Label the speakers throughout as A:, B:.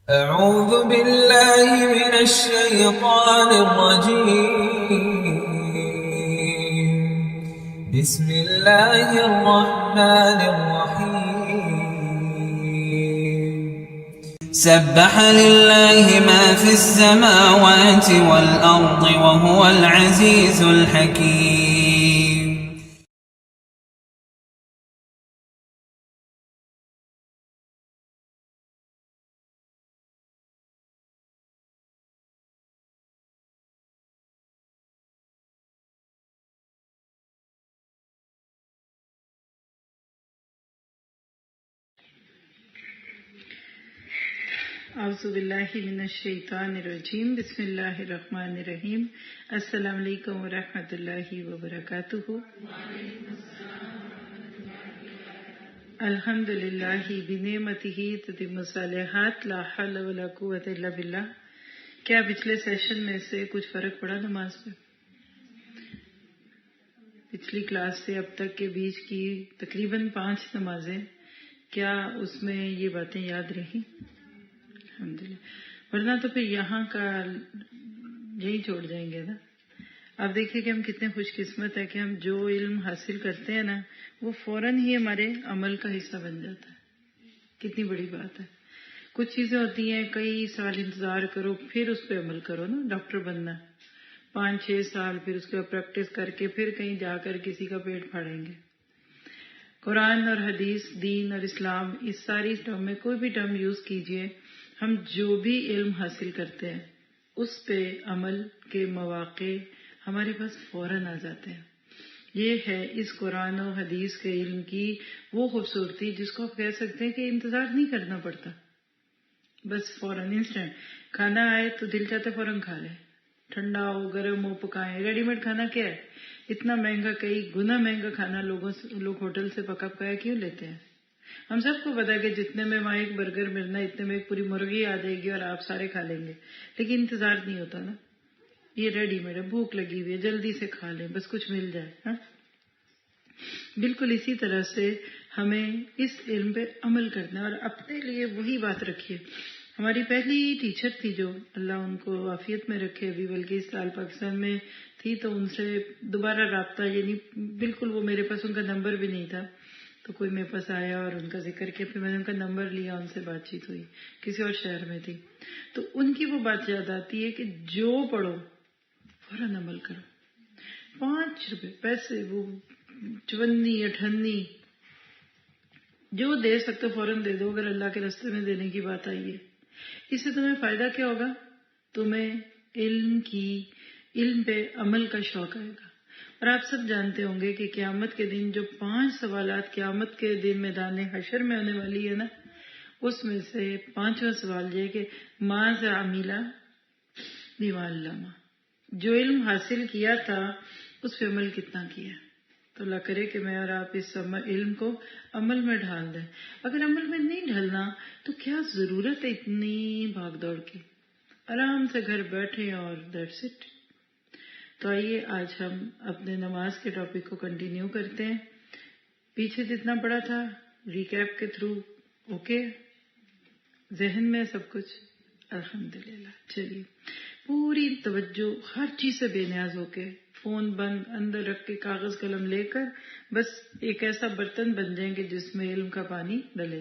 A: أعوذ بالله من الشيطان الرجيم. بسم الله الرحمن الرحيم. سبح لله ما في السماوات والأرض وهو العزيز الحكيم.
B: اعوذ باللہ من الشیطان الرجیم بسم اللہ الرحمن الرحیم السلام علیکم ورحمۃ اللہ وبرکاتہ. الحمد للہ بنعمتہ تتم الصالحات لا حول ولا قوۃ الا باللہ. کیا پچھلے سیشن میں سے کچھ فرق پڑا نماز پہ؟ پچھلی کلاس سے اب تک کے بیچ کی تقریباً 5 نمازیں، کیا اس میں یہ باتیں یاد رہی؟ الحمدللہ. ورنہ تو پھر یہاں کا یہی چھوڑ جائیں گے نا. آپ دیکھیے کہ ہم کتنے خوش قسمت ہیں کہ ہم جو علم حاصل کرتے ہیں نا وہ فوراً ہی ہمارے عمل کا حصہ بن جاتا ہے. کتنی بڑی بات ہے. کچھ چیزیں ہوتی ہیں کئی سال انتظار کرو پھر اس پہ عمل کرو نا. ڈاکٹر بننا 5-6 سال، پھر اس کے بعد پریکٹس کر کے پھر کہیں جا کر کسی کا پیٹ پھاڑیں گے. قرآن اور حدیث، دین اور اسلام، اس ساری ٹرم میں کوئی بھی ٹرم یوز کیجئے، ہم جو بھی علم حاصل کرتے ہیں اس پہ عمل کے مواقع ہمارے پاس فوراً آ جاتے ہیں. یہ ہے اس قرآن و حدیث کے علم کی وہ خوبصورتی جس کو آپ کہہ سکتے ہیں کہ انتظار نہیں کرنا پڑتا، بس فوراً انسٹنٹ. کھانا آئے تو دل چاہتا ہے فوراً کھا لیں، ٹھنڈا ہو گرم ہو پکائیں. ریڈی میڈ کھانا کیا ہے؟ اتنا مہنگا، کئی گنا مہنگا کھانا لوگ ہوٹل سے پکا پکایا کیوں لیتے ہیں؟ ہم سب کو پتا ہے کہ جتنے میں وہاں ایک برگر ملنا اتنے میں ایک پوری مرغی آ جائے گی اور آپ سارے کھا لیں گے، لیکن انتظار نہیں ہوتا نا. یہ ریڈی میڈ ہے، بھوک لگی ہوئی ہے جلدی سے کھا لیں، بس کچھ مل جائے. ہاں، بالکل اسی طرح سے ہمیں اس علم پہ عمل کرنا ہے اور اپنے لیے وہی بات رکھیے. ہماری پہلی ٹیچر تھی جو اللہ ان کو عافیت میں رکھے، ابھی بلکہ اس سال پاکستان میں تھی، تو ان سے دوبارہ رابطہ، یعنی بالکل وہ میرے پاس ان کا نمبر بھی نہیں تھا، تو کوئی میرے پاس آیا اور ان کا ذکر کیا، پھر میں نے ان کا نمبر لیا، ان سے بات چیت ہوئی، کسی اور شہر میں تھی. تو ان کی وہ بات یاد آتی ہے کہ جو پڑھو فوراً عمل کرو. 5 روپے پیسے، وہ 54-58 جو دے سکتے فوراً دے دو اگر اللہ کے راستے میں دینے کی بات آئی ہے. اس سے تمہیں فائدہ کیا ہوگا؟ تمہیں علم پہ عمل کا شوق آئے گا. اور آپ سب جانتے ہوں گے کہ قیامت کے دن جو 5 سوالات قیامت کے دن میدان حشر میں ہونے والی ہے نا، اس میں سے 5واں سوال یہ کہ ماذا عمل بما علم، جو علم حاصل کیا تھا اس پہ عمل کتنا کیا. تو اللہ کرے کہ میں اور آپ اس علم کو عمل میں ڈھال دیں. اگر عمل میں نہیں ڈھلنا تو کیا ضرورت ہے اتنی بھاگ دوڑ کی؟ آرام سے گھر بیٹھے اور دیٹس اٹ. تو آئیے آج ہم اپنے نماز کے ٹاپک کو کنٹینیو کرتے ہیں. پیچھے جتنا پڑا تھا ریکیپ کے تھرو اوکے، ذہن میں سب کچھ الحمدللہ. چلیے پوری توجہ ہر چیز سے بے نیاز ہو کے، فون بند، اندر رکھ کے کاغذ قلم لے کر بس ایک ایسا برتن بن جائیں گے جس میں علم کا پانی ڈلے.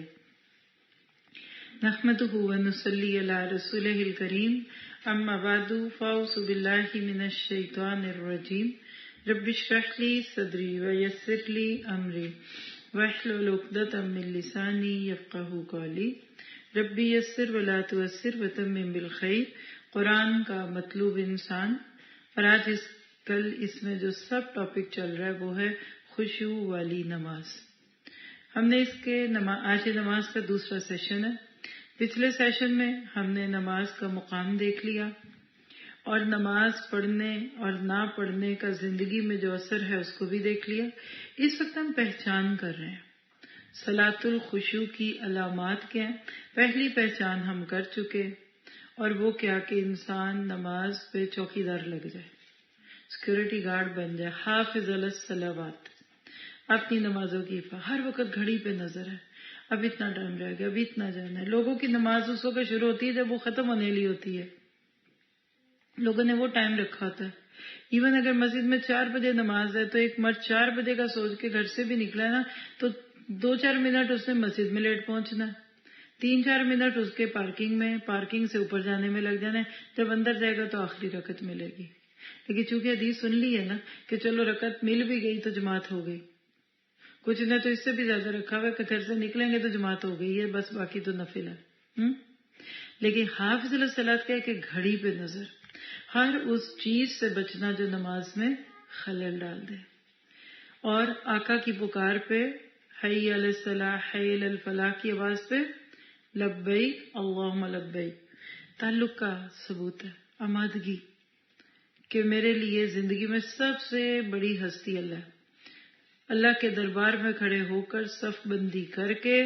B: نحمدہ ونصلی علی رسولہ الکریم، اما بعد فاعوذ باللہ من الشیطان الرجیم. رب اشرح لی صدری ویسر لی امری واحلل عقدۃ من لسانی یفقہوا قولی. ربی یسر ولا تعسر وتمم بالخیر. قرآن کا مطلوب انسان. اور آج کل اس میں جو سب ٹاپک چل رہا ہے وہ ہے خشوع والی نماز. ہم نے آج نماز کا دوسرا سیشن ہے. پچھلے سیشن میں ہم نے نماز کا مقام دیکھ لیا اور نماز پڑھنے اور نہ پڑھنے کا زندگی میں جو اثر ہے اس کو بھی دیکھ لیا. اس وقت ہم پہچان کر رہے ہیں صلاۃ الخشوع کی علامات کیا ہیں. پہلی پہچان ہم کر چکے، اور وہ کیا کہ انسان نماز پہ چوکی دار لگ جائے، سیکورٹی گارڈ بن جائے. حافظ علی الصلوات، اپنی نمازوں کی ہر وقت گھڑی پہ نظر ہے. اب اتنا ٹائم رہ گیا، ابھی اتنا جانا ہے. لوگوں کی نماز اس وقت شروع ہوتی ہے جب وہ ختم ہونے لی ہوتی ہے. لوگوں نے وہ ٹائم رکھا ہوتا ہے. ایون اگر مسجد میں 4 بجے نماز ہے تو ایک مرد 4 بجے کا سوچ کے گھر سے بھی نکلا ہے نا تو 2-4 منٹ اس نے مسجد میں لیٹ پہنچنا ہے، 3-4 منٹ اس کے پارکنگ سے اوپر جانے میں لگ جانا ہے. جب اندر جائے گا تو آخری رکعت ملے گی. لیکن چونکہ حدیث سن لی ہے نا کہ چلو رکعت مل بھی گئی تو جماعت ہو گئی. کچھ نے تو اس سے بھی زیادہ رکھا ہوا ہے کہ گھر سے نکلیں گے تو جماعت ہو گئی ہے، بس باقی تو نفل ہے. لیکن حافظ الصلاۃ کہے کہ گھڑی پہ نظر، ہر اس چیز سے بچنا جو نماز میں خلل ڈال دے. اور آقا کی پکار پہ حی علی الصلاح حی علی الفلاح کی آواز پہ لبیک اللہم لبیک تعلق کا ثبوت ہے، آمادگی کہ میرے لیے زندگی میں سب سے بڑی ہستی اللہ ہے. اللہ کے دربار میں کھڑے ہو کر صف بندی کر کے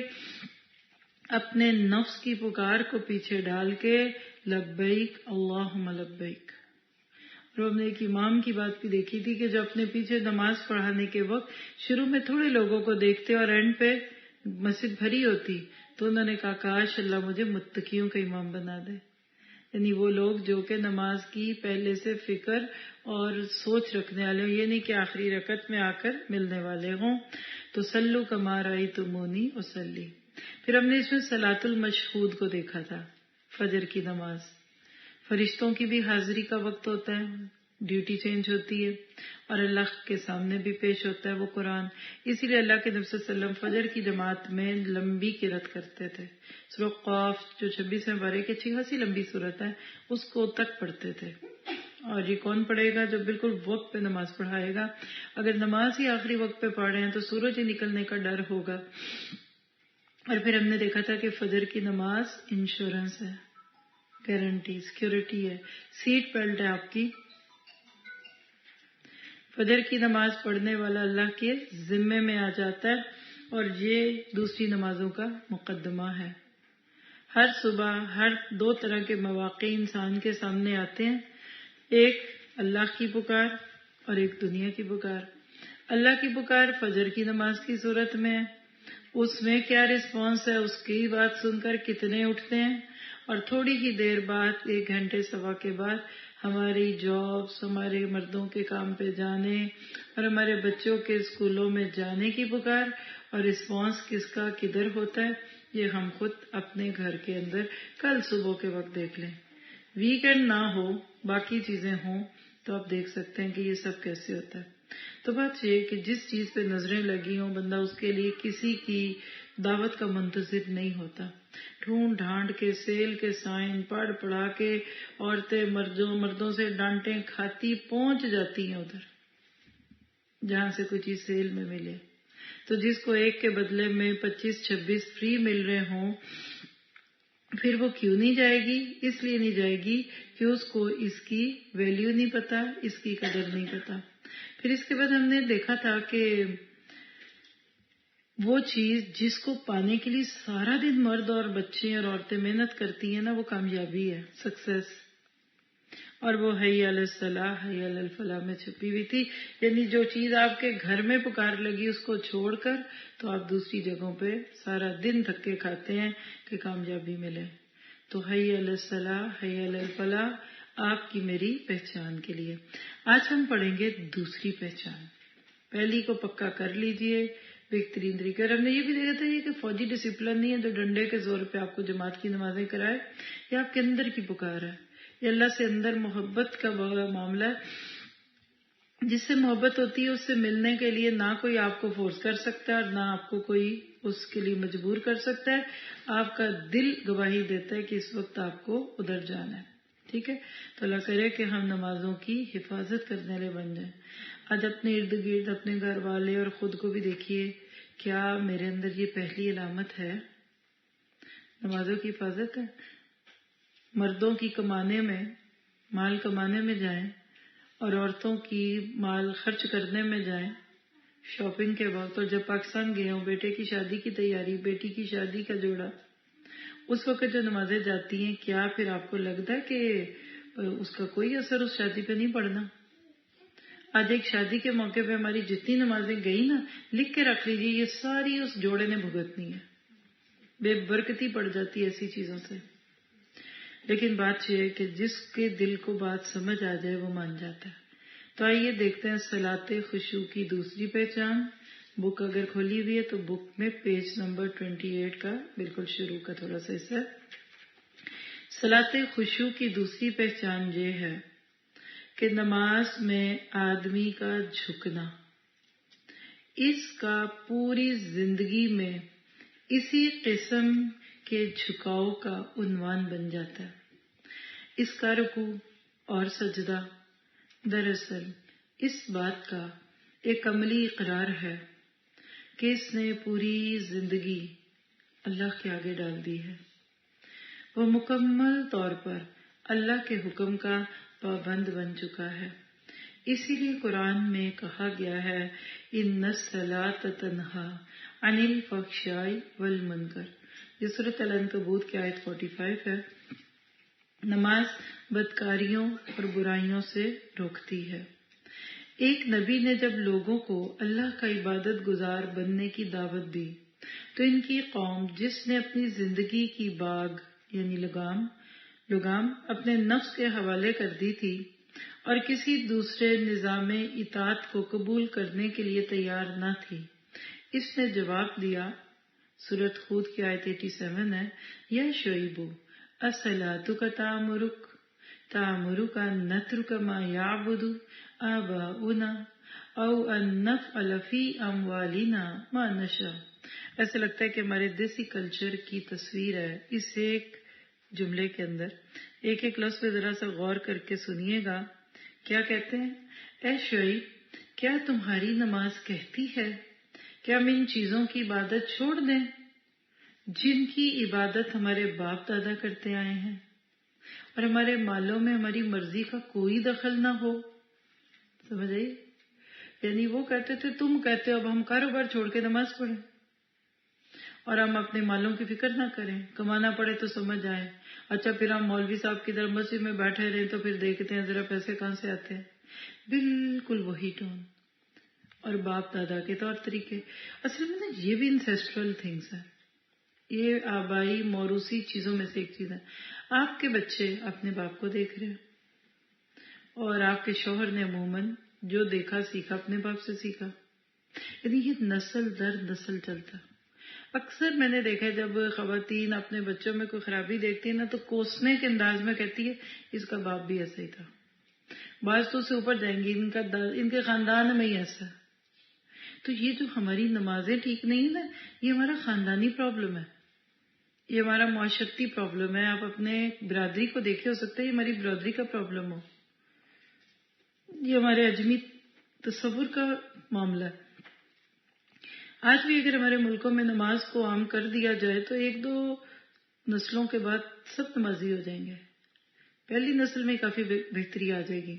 B: اپنے نفس کی پکار کو پیچھے ڈال کے لبیک اللہم لبیک. اور ہم نے ایک امام کی بات بھی دیکھی تھی کہ جو اپنے پیچھے نماز پڑھانے کے وقت شروع میں تھوڑے لوگوں کو دیکھتے اور اینڈ پہ مسجد بھری ہوتی تو انہوں نے کہا کاش اللہ مجھے متقیوں کا امام بنا دے. یعنی وہ لوگ جو کہ نماز کی پہلے سے فکر اور سوچ رکھنے والے ہوں، یہ نہیں کہ آخری رکعت میں آ کر ملنے والے ہوں. تو سلو کما رأیتمونی اصلی. پھر ہم نے اس میں صلاۃ المشہود کو دیکھا تھا، فجر کی نماز. فرشتوں کی بھی حاضری کا وقت ہوتا ہے، ڈیوٹی چینج ہوتی ہے، اور اللہ کے سامنے بھی پیش ہوتا ہے وہ قرآن. اسی لیے اللہ کے نبی صلی اللہ علیہ وسلم فجر کی جماعت میں لمبی قرات کرتے تھے. سورہ قاف جو 26 بارے کی اچھی خاصی لمبی صورت ہے اس کو تک پڑھتے تھے. اور یہ کون پڑھے گا؟ جو بالکل وقت پہ نماز پڑھائے گا. اگر نماز ہی آخری وقت پہ پڑھ رہے ہیں تو سورج ہی نکلنے کا ڈر ہوگا. اور پھر ہم نے دیکھا تھا کہ فجر کی نماز انشورنس ہے، گارنٹی، سیکیورٹی ہے، سیٹ بیلٹ ہے آپ کی. فجر کی نماز پڑھنے والا اللہ کے ذمے میں آ جاتا ہے اور یہ دوسری نمازوں کا مقدمہ ہے. ہر صبح ہر 2 طرح کے مواقع انسان کے سامنے آتے ہیں، ایک اللہ کی پکار اور ایک دنیا کی پکار. اللہ کی پکار فجر کی نماز کی صورت میں ہے، اس میں کیا رسپانس ہے، اس کی بات سن کر کتنے اٹھتے ہیں. اور تھوڑی ہی دیر بعد 1 گھنٹے سوا کے بعد ہماری جابس، ہمارے مردوں کے کام پہ جانے اور ہمارے بچوں کے اسکولوں میں جانے کی پکار. اور رسپانس کس کا کدھر ہوتا ہے یہ ہم خود اپنے گھر کے اندر کل صبح کے وقت دیکھ لیں. ویکینڈ نہ ہو، باقی چیزیں ہوں تو آپ دیکھ سکتے ہیں کہ یہ سب کیسے ہوتا ہے. تو بات یہ کہ جس چیز پہ نظریں لگی ہوں بندہ اس کے لیے کسی کی دعوت کا منتظر نہیں ہوتا. ڈھونڈ ڈھانڈ کے سیل کے سائن پڑھ پڑھا کے عورتیں مردوں سے ڈانٹیں کھاتی پہنچ جاتی ہیں ادھر جہاں سے کوئی چیز سیل میں ملے. تو جس کو ایک کے بدلے میں 25-26 فری مل رہے ہوں پھر وہ کیوں نہیں جائے گی؟ اس لیے نہیں جائے گی کہ اس کو اس کی ویلیو نہیں پتا، اس کی قدر نہیں پتا. پھر اس کے بعد ہم نے دیکھا تھا کہ وہ چیز جس کو پانے کے لیے سارا دن مرد اور بچے اور عورتیں محنت کرتی ہیں نا، وہ کامیابی ہے، سکسیس. اور وہ حی علی الصلاح حی علی الفلاح میں چھپی ہوئی تھی. یعنی جو چیز آپ کے گھر میں پکار لگی اس کو چھوڑ کر تو آپ دوسری جگہوں پہ سارا دن دھکے کھاتے ہیں کہ کامیابی ملے. تو حی علی الصلاح حی علی الفلاح آپ کی میری پہچان کے لیے. آج ہم پڑھیں گے دوسری پہچان. پہلی کو پکا کر لیجئے بہترین طریقے. اور ہم نے یہ بھی دیکھا تھا یہ کہ فوجی ڈسپلن نہیں ہے جو ڈنڈے کے زور پہ آپ کو جماعت کی نمازیں کرائے. یہ آپ کے اندر کی پکار ہے، یہ اللہ سے اندر محبت کا معاملہ ہے. جس سے محبت ہوتی ہے اس سے ملنے کے لیے نہ کوئی آپ کو فورس کر سکتا ہے اور نہ آپ کو کوئی اس کے لیے مجبور کر سکتا ہے. آپ کا دل گواہی دیتا ہے کہ اس وقت آپ کو ادھر جانا ہے. ٹھیک ہے، تو اللہ کرے کہ ہم نمازوں کی حفاظت کرنے والے بن جائیں. آج اپنے ارد گرد اپنے گھر والے اور خود کو بھی دیکھیے، کیا میرے اندر یہ پہلی علامت ہے؟ نمازوں کی حفاظت ہے. مردوں کی کمانے میں، مال کمانے میں جائیں اور عورتوں کی مال خرچ کرنے میں جائیں شاپنگ کے وقت. اور جب پاکستان گئے ہوں، بیٹے کی شادی کی تیاری، بیٹی کی شادی کا جوڑا، اس وقت جو نمازیں جاتی ہیں کیا پھر آپ کو لگتا ہے کہ اس کا کوئی اثر اس شادی پہ نہیں پڑنا؟ آج ایک شادی کے موقع پہ ہماری جتنی نمازیں گئی نا، لکھ کے رکھ لیجیے، یہ ساری اس جوڑے نے بھگتنی ہے. بے برکتی پڑ جاتی ہے ایسی چیزوں سے. لیکن بات یہ ہے کہ جس کے دل کو بات سمجھ آ جائے وہ مان جاتا ہے. تو آئیے دیکھتے ہیں صلاۃ خشوع کی دوسری پہچان. بک اگر کھولی ہوئی ہے تو بک میں پیج نمبر 28 کا بالکل شروع کا تھوڑا سا حصہ. صلاۃ خشوع کی دوسری پہچان یہ ہے کہ نماز میں آدمی کا جھکنا اس کا پوری زندگی میں اسی قسم کے جھکاؤ کا عنوان بن جاتا ہے. اس کا رکوع اور سجدہ دراصل اس بات کا ایک عملی اقرار ہے کہ اس نے پوری زندگی اللہ کے آگے ڈال دی ہے. وہ مکمل طور پر اللہ کے حکم کا پابند بن چکا ہے. اسی لیے قرآن میں کہا گیا ہے ان الصلاۃ تنہی عن الفحشاء والمنکر. یہ سورۃ العنکبوت کی آیت 45 ہے. نماز بدکاریوں اور برائیوں سے روکتی ہے. ایک نبی نے جب لوگوں کو اللہ کا عبادت گزار بننے کی دعوت دی تو ان کی قوم جس نے اپنی زندگی کی باغ یعنی لگام اپنے نفس کے حوالے کر دی تھی اور کسی دوسرے نظام اطاعت کو قبول کرنے کے لیے تیار نہ تھی، اس نے جواب دیا. سورۃ ہود کی آیت 87 ہے یا شعیب الصلاۃ تأمرک ان نترک ما یعبد آباؤنا او ان نفعل فی اموالنا ما نشاء. ایسا لگتا ہے کہ ہمارے دیسی کلچر کی تصویر ہے. اس ایک جملے کے اندر ایک لفظ پہ ذرا سا غور کر کے سنیے گا. کیا کہتے ہیں؟ اے شعیب کیا تمہاری نماز کہتی ہے کہ ہم ان چیزوں کی عبادت چھوڑ دیں جن کی عبادت ہمارے باپ دادا کرتے آئے ہیں اور ہمارے مالوں میں ہماری مرضی کا کوئی دخل نہ ہو؟ سمجھ آئی؟ یعنی وہ کہتے تھے تم کہتے ہو اب ہم کاروبار چھوڑ کے نماز پڑھیں اور ہم اپنے مالوں کی فکر نہ کریں، کمانا پڑے تو سمجھ آئے. اچھا پھر ہم مولوی صاحب کی طرف مسجد میں بیٹھے رہیں تو پھر دیکھتے ہیں ذرا پیسے کہاں سے آتے ہیں. بالکل وہی ٹون اور باپ دادا کے طور طریقے. اصل میں نا یہ بھی انسیسٹرل تھنگس ہیں، یہ آبائی موروثی چیزوں میں سے ایک چیز ہے. آپ کے بچے اپنے باپ کو دیکھ رہے ہیں اور آپ کے شوہر نے عموماً جو دیکھا سیکھا اپنے باپ سے سیکھا. یعنی یہ نسل در نسل چلتا. اکثر میں نے دیکھا جب خواتین اپنے بچوں میں کوئی خرابی دیکھتی ہیں نا تو کوسنے کے انداز میں کہتی ہے اس کا باپ بھی ایسا ہی تھا. بعض تو اس سے اوپر جائیں گی ان کے خاندان میں ہی ایسا. تو یہ جو ہماری نمازیں ٹھیک نہیں ہے نا، یہ ہمارا خاندانی پرابلم ہے، یہ ہمارا معاشرتی پرابلم ہے. آپ اپنے برادری کو دیکھے، ہو سکتا ہے یہ ہماری برادری کا پرابلم ہو، یہ ہمارے اجمی تصور کا معاملہ ہے. آج بھی اگر ہمارے ملکوں میں نماز کو عام کر دیا جائے تو 1-2 نسلوں کے بعد سب نمازی ہو جائیں گے. پہلی نسل میں کافی بہتری آ جائے گی.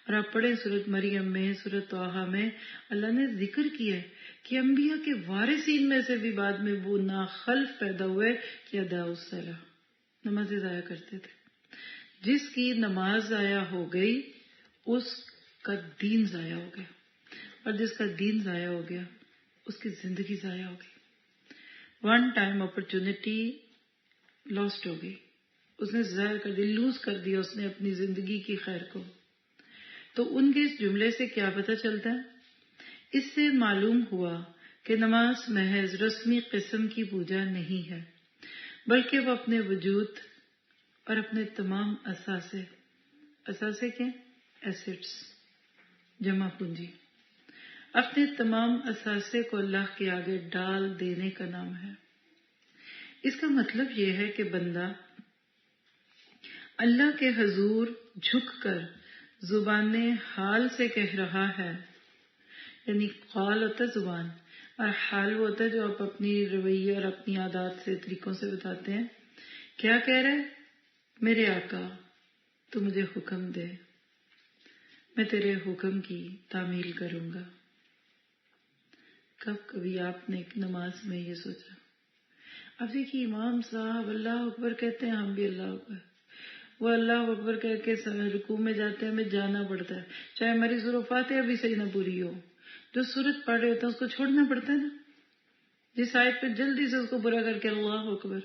B: اور آپ پڑھیں سورۃ مریم میں، سورۃ طٰہٰ میں اللہ نے ذکر کیا ہے کہ انبیاء کے وارثین میں سے بھی بعد میں وہ ناخلف پیدا ہوئے کہ اداء الصلاۃ، نمازیں ضائع کرتے تھے. جس کی نماز ضائع ہو گئی اس کا دین ضائع ہو گیا، اور جس کا دین ضائع ہو گیا اس کی زندگی ضائع ہو گئی. ون ٹائم اپرچونٹی لاسٹ ہو گئی، اس نے ضائع کر دی، لوز کر دیا اس نے اپنی زندگی کی خیر کو. تو ان کے اس جملے سے کیا پتہ چلتا ہے؟ اس سے معلوم ہوا کہ نماز محض رسمی قسم کی پوجا نہیں ہے، بلکہ وہ اپنے وجود اور اپنے تمام اثاثے کے ایسٹس جمع پونجی، اپنے تمام اثاثے کو اللہ کے آگے ڈال دینے کا نام ہے. اس کا مطلب یہ ہے کہ بندہ اللہ کے حضور جھک کر زبان حال سے کہہ رہا ہے. یعنی قال ہوتا ہے زبان اور حال وہ ہوتا ہے جو آپ اپنی رویے اور اپنی عادات سے طریقوں سے بتاتے ہیں. کیا کہہ رہے؟ میرے آقا تو مجھے حکم دے، میں تیرے حکم کی تعمیل کروں گا. کبھی آپ نے ایک نماز میں یہ سوچا؟ اب دیکھیے امام صاحب اللہ اکبر کہتے ہیں، ہم بھی اللہ اکبر، وہ اللہ اکبر کہہ کے رکوع میں جاتے ہیں، ہمیں جانا پڑتا ہے چاہے ہماری سورۃ فاتحہ بھی صحیح نہ پوری ہو. جو سورت پڑھ رہے ہوتے ہیں اس کو چھوڑنا پڑتا ہے نا. جس آیت پہ جلدی سے اس کو پورا کر کے اللہ اکبر.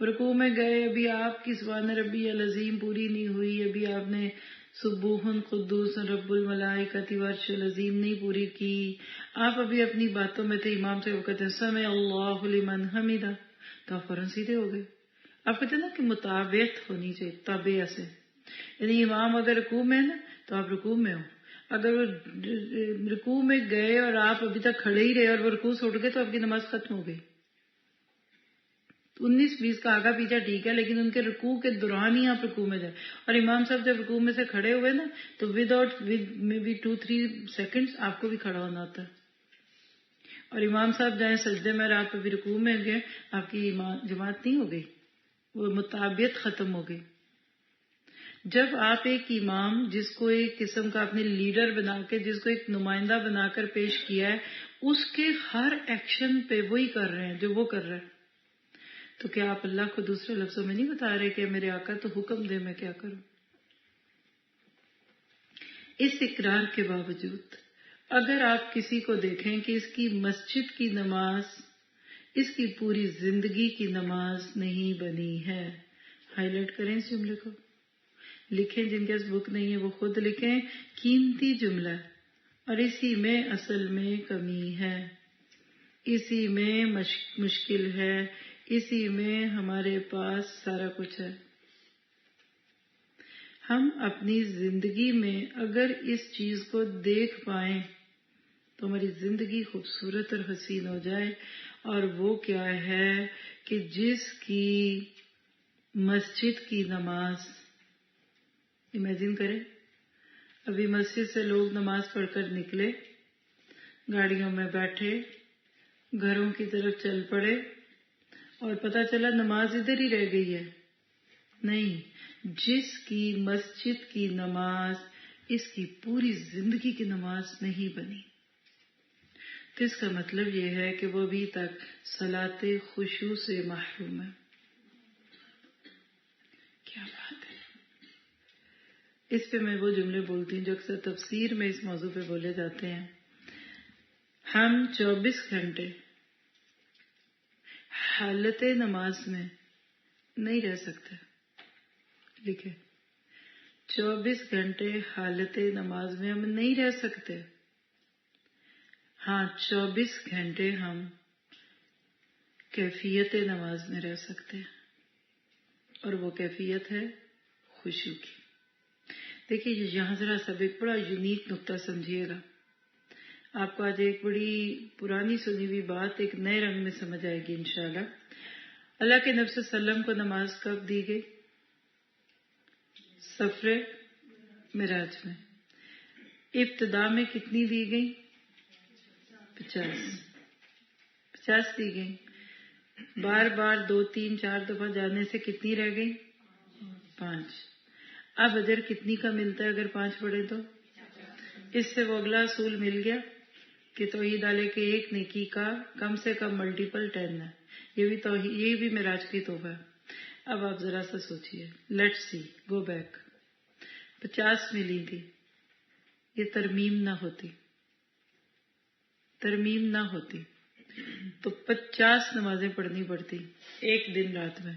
B: رکوع میں گئے، ابھی آپ کی سبحان ربی العظیم پوری نہیں ہوئی، ابھی آپ نے سبوح قدوس رب الملائکۃ والعرش العظیم نہیں پوری کی، آپ ابھی اپنی باتوں میں تھے، امام سے وہ کہتے ہیں سمع اللہ لمن حمیدہ، تو آپ فوراً سیدھے ہو گئے. آپ کہتے ہیں نا کہ مطابعت ہونی چاہیے، تابع سے، یعنی امام اگر رکوع میں ہے نا تو آپ رکوع میں ہو. اگر وہ رکوع میں گئے اور آپ ابھی تک کھڑے ہی رہے اور وہ رکوع سے اٹھ گئے تو آپ کی نماز ختم ہو گئی. 19-20 کا آگا پیچھا ٹھیک ہے، لیکن ان کے رکوع کے دوران ہی آپ رکوع میں جائیں. اور امام صاحب جب رکوع میں سے کھڑے ہوئے نا تو ود می بی 2-3 سیکنڈز آپ کو بھی کھڑا ہونا ہوتا ہے. اور امام صاحب جائیں سجدے میں اور آپ ابھی رکوع میں گئے، آپ کی جماعت نہیں ہو گئی، وہ مطابعت ختم ہو گئی. جب آپ ایک امام جس کو ایک قسم کا اپنے لیڈر بنا کے، جس کو ایک نمائندہ بنا کر پیش کیا ہے، اس کے ہر ایکشن پہ وہی کر رہے ہیں جو وہ کر رہے ہیں، تو کیا آپ اللہ کو دوسرے لفظوں میں نہیں بتا رہے کہ میرے آقا تو حکم دے میں کیا کروں؟ اس اقرار کے باوجود اگر آپ کسی کو دیکھیں کہ اس کی مسجد کی نماز، اس کی پوری زندگی کی نماز نہیں بنی ہے، ہائی لائٹ کریں اس جملے کو، لکھیں، جن کے پاس بک نہیں ہے وہ خود لکھیں، قیمتی جملہ ہے اور اسی میں اصل میں کمی ہے، اسی میں مشکل ہے، اسی میں ہمارے پاس سارا کچھ ہے. ہم اپنی زندگی میں اگر اس چیز کو دیکھ پائیں تو ہماری زندگی خوبصورت اور حسین ہو جائے. اور وہ کیا ہے کہ جس کی مسجد کی نماز، امیجن کریں ابھی مسجد سے لوگ نماز پڑھ کر نکلے، گاڑیوں میں بیٹھے، گھروں کی طرف چل پڑے اور پتہ چلا نماز ادھر ہی رہ گئی ہے. نہیں، جس کی مسجد کی نماز اس کی پوری زندگی کی نماز نہیں بنی، تو اس کا مطلب یہ ہے کہ وہ ابھی تک صلاۃ خشوع سے محروم ہے. کیا بات ہے! اس پہ میں وہ جملے بولتی ہوں جو اکثر تفسیر میں اس موضوع پہ بولے جاتے ہیں. ہم 24 گھنٹے حالت نماز میں نہیں رہ سکتے. لکھے، 24 گھنٹے حالت نماز میں ہم نہیں رہ سکتے. ہاں، 24 گھنٹے ہم کیفیت نماز میں رہ سکتے ہیں، اور وہ کیفیت ہے خشوع کی. دیکھیے یہاں ذرا سب ایک بڑا یونیک نقطہ سمجھیے گا. آپ کو آج ایک بڑی پرانی سنی ہوئی بات ایک نئے رنگ میں سمجھ آئے گی انشاءاللہ. اللہ کے نبی صلی اللہ علیہ وسلم کو نماز کب دی گئی؟ سفر معراج میں. ابتدا میں کتنی دی گئی؟ 50 دی گئی. بار بار 2 3 4 دفعہ جانے سے کتنی رہ گئی؟ 5. اب اجر کتنی کا ملتا ہے اگر 5 پڑھے تو؟ اس سے وہ اگلا اصول مل گیا کہ توحید علیہ کے ایک نیکی کا کم سے کم ملٹیپل 10 ہے. یہ بھی معراج کی تحفہ ہے. اب آپ ذرا سا سوچئے، لیٹ سی گو بیک. 50 ملی تھی، یہ ترمیم نہ ہوتی تو 50 نمازیں پڑھنی پڑتی ایک دن رات میں.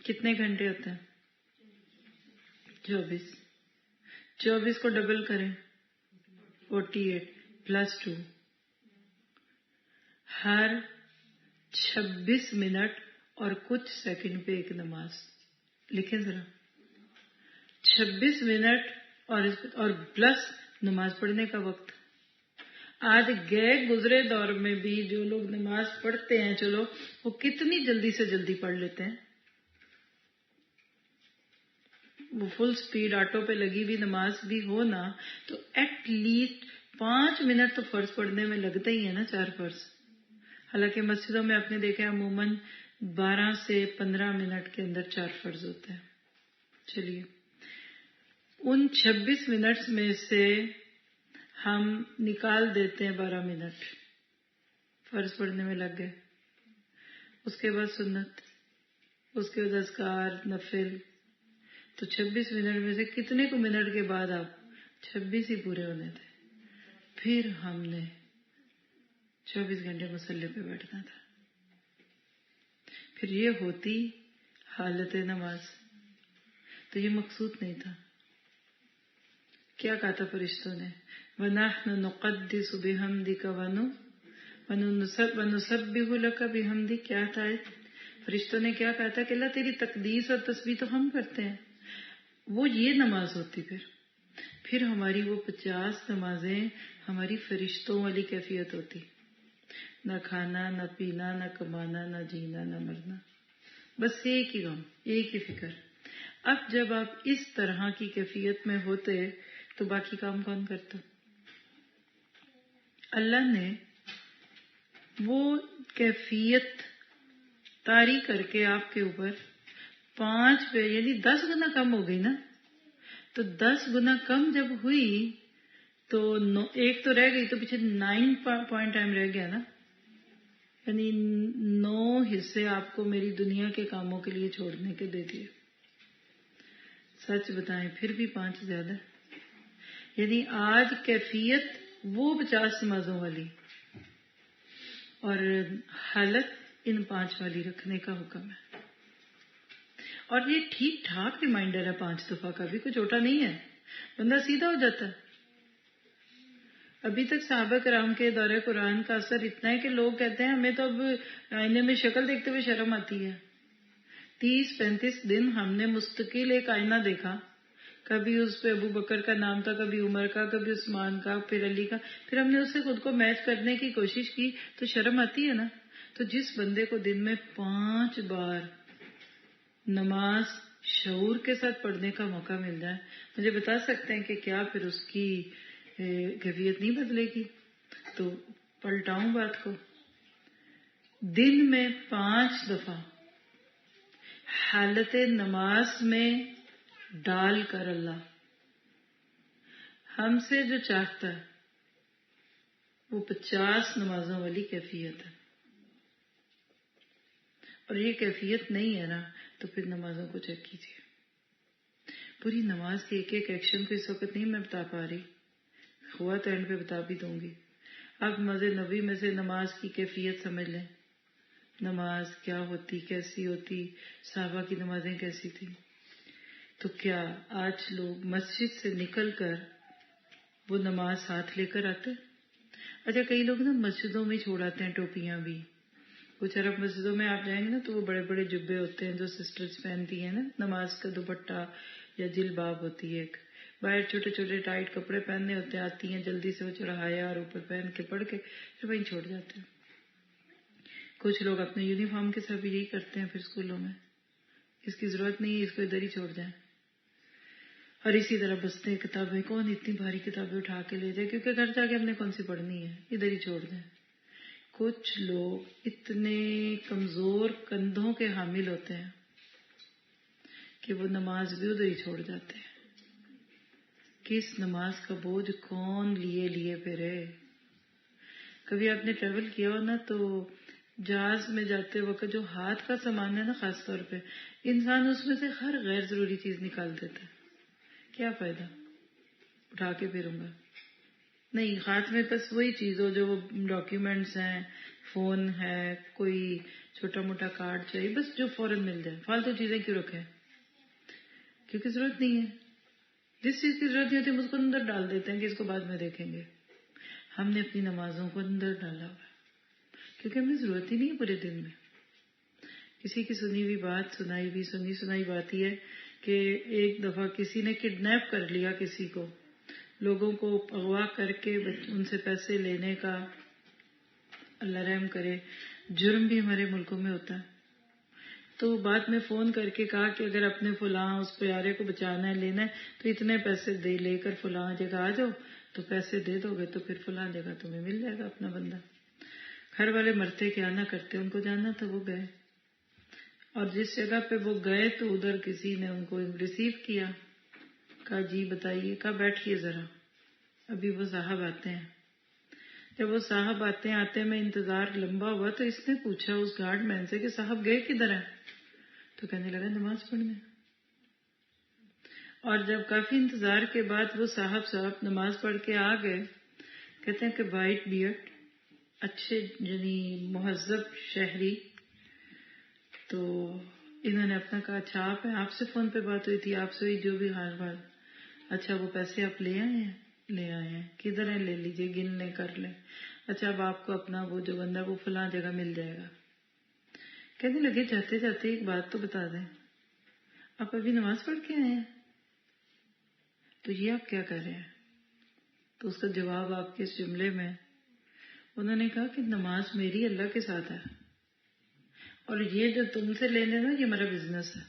B: کتنے گھنٹے ہوتے ہیں؟ 24 کو ڈبل کریں، 48 + 2، ہر 26 منٹ اور کچھ سیکنڈ پہ ایک نماز. لکھیں ذرا، 26 منٹ اور پلس نماز پڑھنے کا وقت. آج گئے گزرے دور میں بھی جو لوگ نماز پڑھتے ہیں، چلو وہ کتنی جلدی سے جلدی پڑھ لیتے ہیں. وہ فل سپیڈ آٹو پہ لگی ہوئی نماز بھی ہو نا تو ایٹ لیسٹ 5 منٹ تو فرض پڑھنے میں لگتا ہی ہے نا، 4 فرض. حالانکہ مسجدوں میں آپ نے دیکھا عموماً 12 سے 15 منٹ کے اندر 4 فرض ہوتے ہیں. چلیے، ان 26 منٹ میں سے ہم نکال دیتے ہیں 12 منٹ فرض پڑھنے میں لگ گئے. اس کے بعد سنت، اس کے بعد اذکار، نفل. تو 26 منٹ میں سے کتنے کو منٹ کے بعد آپ 26 ہی پورے ہونے تھے. پھر ہم نے 24 گھنٹے مصلی پہ بیٹھنا تھا. پھر یہ ہوتی حالت نماز، تو یہ مقصود نہیں تھا. کیا کہا تھا فرشتوں نے؟ وَنَحْنُ نُقَدِّسُ بِحَمْدِكَ وَنُسَبِّحُ لَكَ بِحَمْدِكَ. کیا تھا؟ فرشتوں نے کیا کہا تھا کہ اللہ تیری تقدیس اور تسبیح تو ہم کرتے ہیں. وہ یہ نماز ہوتی. پھر ہماری وہ 50 نمازیں ہماری فرشتوں والی کیفیت ہوتی. نہ کھانا، نہ پینا، نہ کمانا، نہ جینا، نہ مرنا، بس ایک ہی غم، ایک ہی فکر. اب جب آپ اس طرح کی کیفیت میں ہوتے تو باقی کام کون کرتا؟ اللہ نے وہ کیفیت طاری کر کے آپ کے اوپر 5 پہ، یعنی 10 گنا کم ہو گئی نا. تو 10 گنا کم جب ہوئی تو ایک تو رہ گئی، تو پیچھے 9 پوائنٹ ٹائم رہ گیا نا. یعنی 9 حصے آپ کو میری دنیا کے کاموں کے لیے چھوڑنے کے دے دیے. سچ بتائیں پھر بھی 5 زیادہ. یعنی آج کیفیت وہ 50 نمازوں والی اور حالت ان 5 والی رکھنے کا حکم ہے. اور یہ ٹھیک ٹھاک ریمائنڈر ہے 5 دفعہ کا بھی، کوئی چھوٹا نہیں ہے، بندہ سیدھا ہو جاتا ہے. ابھی تک صحابہ کرام کے دور قرآن کا اثر اتنا ہے کہ لوگ کہتے ہیں ہمیں تو اب آئینے میں شکل دیکھتے ہوئے شرم آتی ہے. 30-35 دن ہم نے مستقل ایک آئینہ دیکھا، کبھی اس پہ ابو بکر کا نام تھا، کبھی عمر کا، کبھی عثمان کا، پھر علی کا. پھر ہم نے اس سے خود کو میچ کرنے کی کوشش کی تو شرم آتی ہے نا. تو جس بندے کو دن میں 5 بار نماز شعور کے ساتھ پڑھنے کا موقع مل جائے، مجھے بتا سکتے ہیں کہ کیا پھر اس کی کیفیت نہیں بدلے گی؟ تو پلٹاؤں بات کو، دن میں 5 دفعہ حالت نماز میں ڈال کر اللہ ہم سے جو چاہتا ہے وہ 50 نمازوں والی کیفیت ہے. اور یہ کیفیت نہیں ہے نا تو پھر نمازوں کو چیک کیجیے. پوری نماز کے ایک ایک ایکشن کو اس وقت نہیں میں بتا پا رہی، ہوا تو اینڈ پہ بتا بھی دوں گی. آپ مسجد نبوی میں سے نماز کی کیفیت سمجھ لیں. نماز کیا ہوتی، کیسی ہوتی، صحابہ کی نمازیں کیسی تھیں. تو کیا آج لوگ مسجد سے نکل کر وہ نماز ساتھ لے کر آتے؟ اچھا کئی لوگ نا مسجدوں میں چھوڑ آتے ہیں ٹوپیاں بھی. کچھ عرب مسجدوں میں آپ جائیں گے نا تو وہ بڑے بڑے جبے ہوتے ہیں جو سسٹرز پہنتی ہیں نا، نماز کا دوپٹہ یا جلباب ہوتی ہے ایک. باہر چھوٹے چھوٹے ٹائٹ کپڑے پہننے ہوتے ہیں، آتی ہیں جلدی سے وہ چڑھایا اور اوپر پہن کے پڑھ کے پھر وہیں چھوڑ جاتے ہیں. کچھ لوگ اپنے یونیفارم کے ساتھ بھی یہی کرتے ہیں. پھر اسکولوں میں اس کی ضرورت نہیں ہے، اس کو ادھر ہی چھوڑ جائیں. اور اسی طرح بستے کتابیں، کون اتنی بھاری کتابیں اٹھا کے لے جائے، کیونکہ گھر جا کے ہم نے کون سی پڑھنی ہے، ادھر ہی چھوڑ دیں. کچھ لوگ اتنے کمزور کندھوں کے حامل ہوتے ہیں کہ وہ نماز بھی ادھر ہی چھوڑ جاتے ہیں. کس نماز کا بوجھ کون لیے لیے پھرے. کبھی آپ نے ٹریول کیا ہو نا تو جہاز میں جاتے وقت جو ہاتھ کا سامان ہے نا، خاص طور پہ انسان اس میں سے ہر غیر ضروری چیز نکال دیتا ہے. کیا فائدہ اٹھا کے پھروں گا؟ نہیں، ہاتھ میں بس وہی چیز ہو جو وہ ڈاکیومنٹس ہیں، فون ہے، کوئی چھوٹا موٹا کارڈ چاہیے، بس جو فوراً مل جائے. فالتو چیزیں کیوں رکھیں؟ کیونکہ ضرورت نہیں ہے. جس چیز کی ضرورت نہیں ہوتی ہم اس کو اندر ڈال دیتے ہیں کہ اس کو بعد میں دیکھیں گے. ہم نے اپنی نمازوں کو اندر ڈالا ہوا ہے کیونکہ ہمیں ضرورت ہی نہیں ہے پورے دن میں. کسی کی سنی ہوئی بات، سنائی بات ہی ہے کہ ایک دفعہ کسی نے کڈنیپ کر لیا کسی کو، لوگوں کو اغوا کر کے ان سے پیسے لینے کا، اللہ رحم کرے، جرم بھی ہمارے ملکوں میں ہوتا ہے. تو بعد میں فون کر کے کہا کہ اگر اپنے فلاں اس پیارے کو بچانا ہے، لینا ہے تو اتنے پیسے دے لے کر فلاں جگہ آ جاؤ. تو پیسے دے دو گے تو پھر فلاں جگہ تمہیں مل جائے گا اپنا بندہ. گھر والے مرتے کیا نہ کرتے، ان کو جانا تھا وہ گئے. اور جس جگہ پہ وہ گئے تو ادھر کسی نے ان کو ریسیو کیا، کہا جی بتائیے، کہا بیٹھیے ذرا ابھی وہ صاحب آتے ہیں. جب وہ صاحب آتے میں انتظار لمبا ہوا تو اس نے پوچھا اس گارڈ مین سے کہ صاحب گئے کدھر ہیں؟ تو کہنے لگا نماز پڑھنے. اور جب کافی انتظار کے بعد وہ صاحب نماز پڑھ کے آ گئے، کہتے ہیں کہ وائٹ بیئرڈ، اچھے یعنی مہذب شہری، تو انہوں نے اپنا کہا اچھا آپ سے فون پہ بات ہوئی تھی، آپ سے ہوئی جو بھی حال بات، اچھا وہ پیسے آپ لے آئے ہیں؟ لے آئے ہیں، کدھر ہیں؟ لے لیجئے، گن لیں، کر لیں، اچھا اب آپ کو اپنا وہ جو بندہ وہ فلاں جگہ مل جائے گا۔ کہنے لگے جاتے جاتے ایک بات تو بتا دیں، آپ ابھی نماز پڑھ کے آئے ہیں؟ تو یہ آپ کیا کر رہے ہیں؟ تو اس کا جواب آپ کے اس جملے میں انہوں نے کہا کہ نماز میری اللہ کے ساتھ ہے، اور یہ جو تم سے لینے نا یہ میرا بزنس ہے۔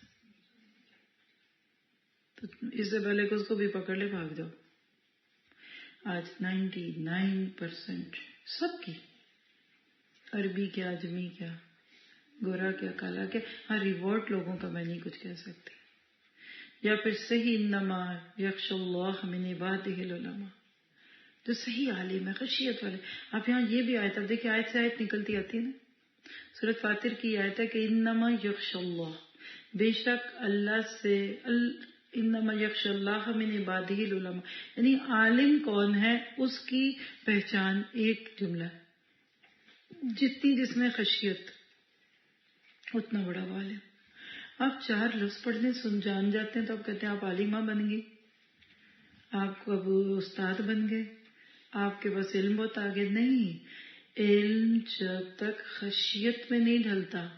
B: تو اس سے پہلے کہ اس کو بھی پکڑ لے بھاگ جاؤ۔ آج 99% سب کی، عربی کیا، اجمی کیا، گورا کیا، کالا کیا، ہاں ریوارڈ لوگوں کا میں نہیں کچھ کہہ سکتی، یا پھر صحیح انما یخشى اللہ من عباده العلماء، جو صحیح عالم ہے، خشیت والے۔ آپ یہاں یہ بھی آیت، اب دیکھیں آیت سے آیت نکلتی آتی ہے نا، سورۃ فاتر کی آیت ہے کہ انما یخشى اللہ، بے شک اللہ سے، انما یخشى اللہ من عباده العلماء، یعنی عالم کون ہے اس کی پہچان ایک جملہ ہے، جتنی جس میں خشیت اتنا بڑا عالم۔ آپ 4 لفظ پڑھنے سن جان جاتے ہیں تو آپ کہتے ہیں آپ عالمہ بن گئی، آپ کو اب استاد بن گئے، آپ کے پاس علم بہت آگے۔ نہیں، علم جب تک خشیت میں نہیں ڈھلتا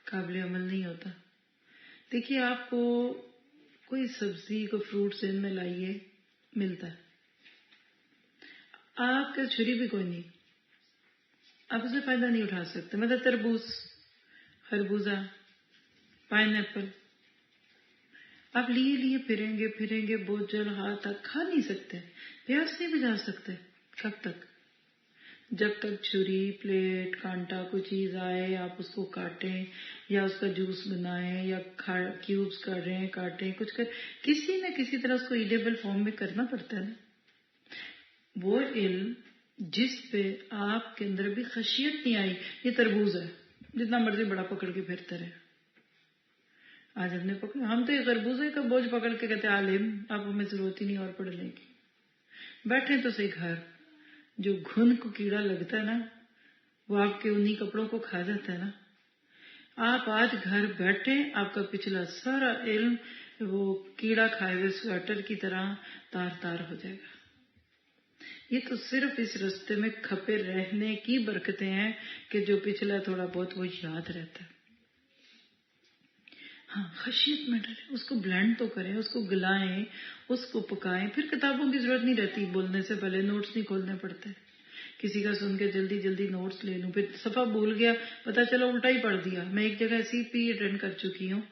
B: قابل عمل نہیں ہوتا۔ دیکھیے آپ کو کوئی سبزی کو فروٹ ذہن میں لائیے، ملتا ہے، آپ کا چھری بھی کوئی نہیں، آپ اسے فائدہ نہیں اٹھا سکتے، مطلب تربوز، خربوزہ، پائن ایپل، آپ لیے پھریں گے بوجھل ہاتھ تک کھا نہیں سکتے، پیاس نہیں بجھا سکتے۔ کب تک؟ جب تک چھری، پلیٹ، کانٹا کوئی چیز آئے، آپ اس کو کاٹیں یا اس کا جوس بنائیں یا کیوبز کریں، کاٹیں، کچھ کسی نہ کسی طرح اس کو ایڈیبل فارم میں کرنا پڑتا ہے نا۔ وہ علم جس پہ آپ کے اندر بھی خشیت نہیں آئی، یہ تربوز ہے، جتنا مرضی بڑا پکڑ کے پھرتے رہے۔ آج ہم نے پکڑا، ہم تو یہ تربوزے کا بوجھ پکڑ کے کہتے ہیں عالم، اب ہمیں ضرورت ہی نہیں اور پڑھنے کی۔ بیٹھے تو صحیح گھر، جو گھن کو کیڑا لگتا ہے نا وہ آپ کے انہی کپڑوں کو کھا جاتا ہے نا۔ آپ آج گھر بیٹھے، آپ کا پچھلا سارا علم وہ کیڑا کھائے ہوئے سویٹر کی طرح تار تار ہو جائے گا۔ یہ تو صرف اس رستے میں کھپے رہنے کی برکتیں ہیں کہ جو پچھلا تھوڑا بہت وہ یاد رہتا ہے۔ ہاں خشیت میں ڈالیں، اس کو بلینڈ تو کریں، اس کو گلائیں، اس کو پکائیں، پھر کتابوں کی ضرورت نہیں رہتی، بولنے سے پہلے نوٹس نہیں کھولنے پڑتے، کسی کا سن کے جلدی جلدی نوٹس لے لوں، پھر صفحہ بھول گیا، پتا چلا الٹا ہی پڑھ دیا۔ میں ایک جگہ ایسی پی اٹینڈ کر چکی ہوں،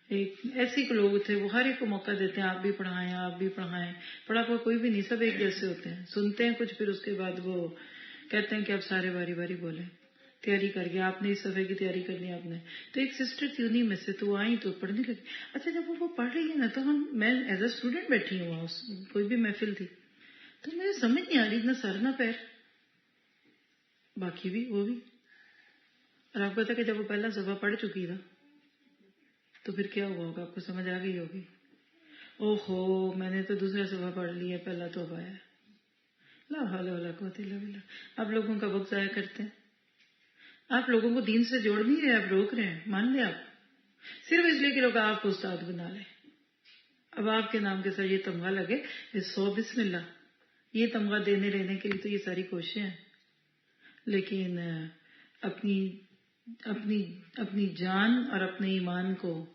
B: ایک ایسے لوگ تھے، وہ ہر ایک کو موقع دیتے ہیں آپ بھی پڑھائیں، آپ بھی پڑھائیں، پڑھا ہوا کوئی بھی نہیں، سب ایک جیسے ہوتے ہیں، سنتے ہیں کچھ، پھر اس کے بعد وہ کہتے ہیں کہ آپ سارے باری باری بولیں، تیاری کر گیا آپ نے، اس صفحے کی تیاری کرنی آپ نے۔ تو ایک سسٹر تھی انہی میں سے، تو وہ آئی تو پڑھنے لگی۔ اچھا جب وہ پڑھ رہی ہے نا تو میں ایز اے اسٹوڈنٹ بیٹھی ہوں وہاں، کوئی بھی محفل تھی، تو مجھے سمجھ نہیں آ رہی، اتنا سر نہ پیر، باقی بھی وہ بھی، اور آپ کو پتا کہ جب وہ پہلا صفحہ پڑھ چکی تھا تو پھر کیا ہوا ہوگا، آپ کو سمجھ آ گئی ہوگی، او ہو میں نے تو دوسرا صفحہ پڑھ لیا، پہلا تو آیا، لا حول ولا قوت الا باللہ۔ آپ لوگوں کا وقت ضائع کرتے ہیں، آپ لوگوں کو دین سے جوڑ نہیں رہے، آپ روک رہے ہیں، مان لیں آپ، صرف اس لیے کہ لوگ آپ کو استاد بنا لیں۔ اب آپ کے نام کے ساتھ یہ تمغہ لگے، 100 بسم اللہ، یہ تمغہ دینے لینے کے لیے تو یہ ساری کوششیں ہیں، لیکن اپنی جان اور اپنے ایمان کو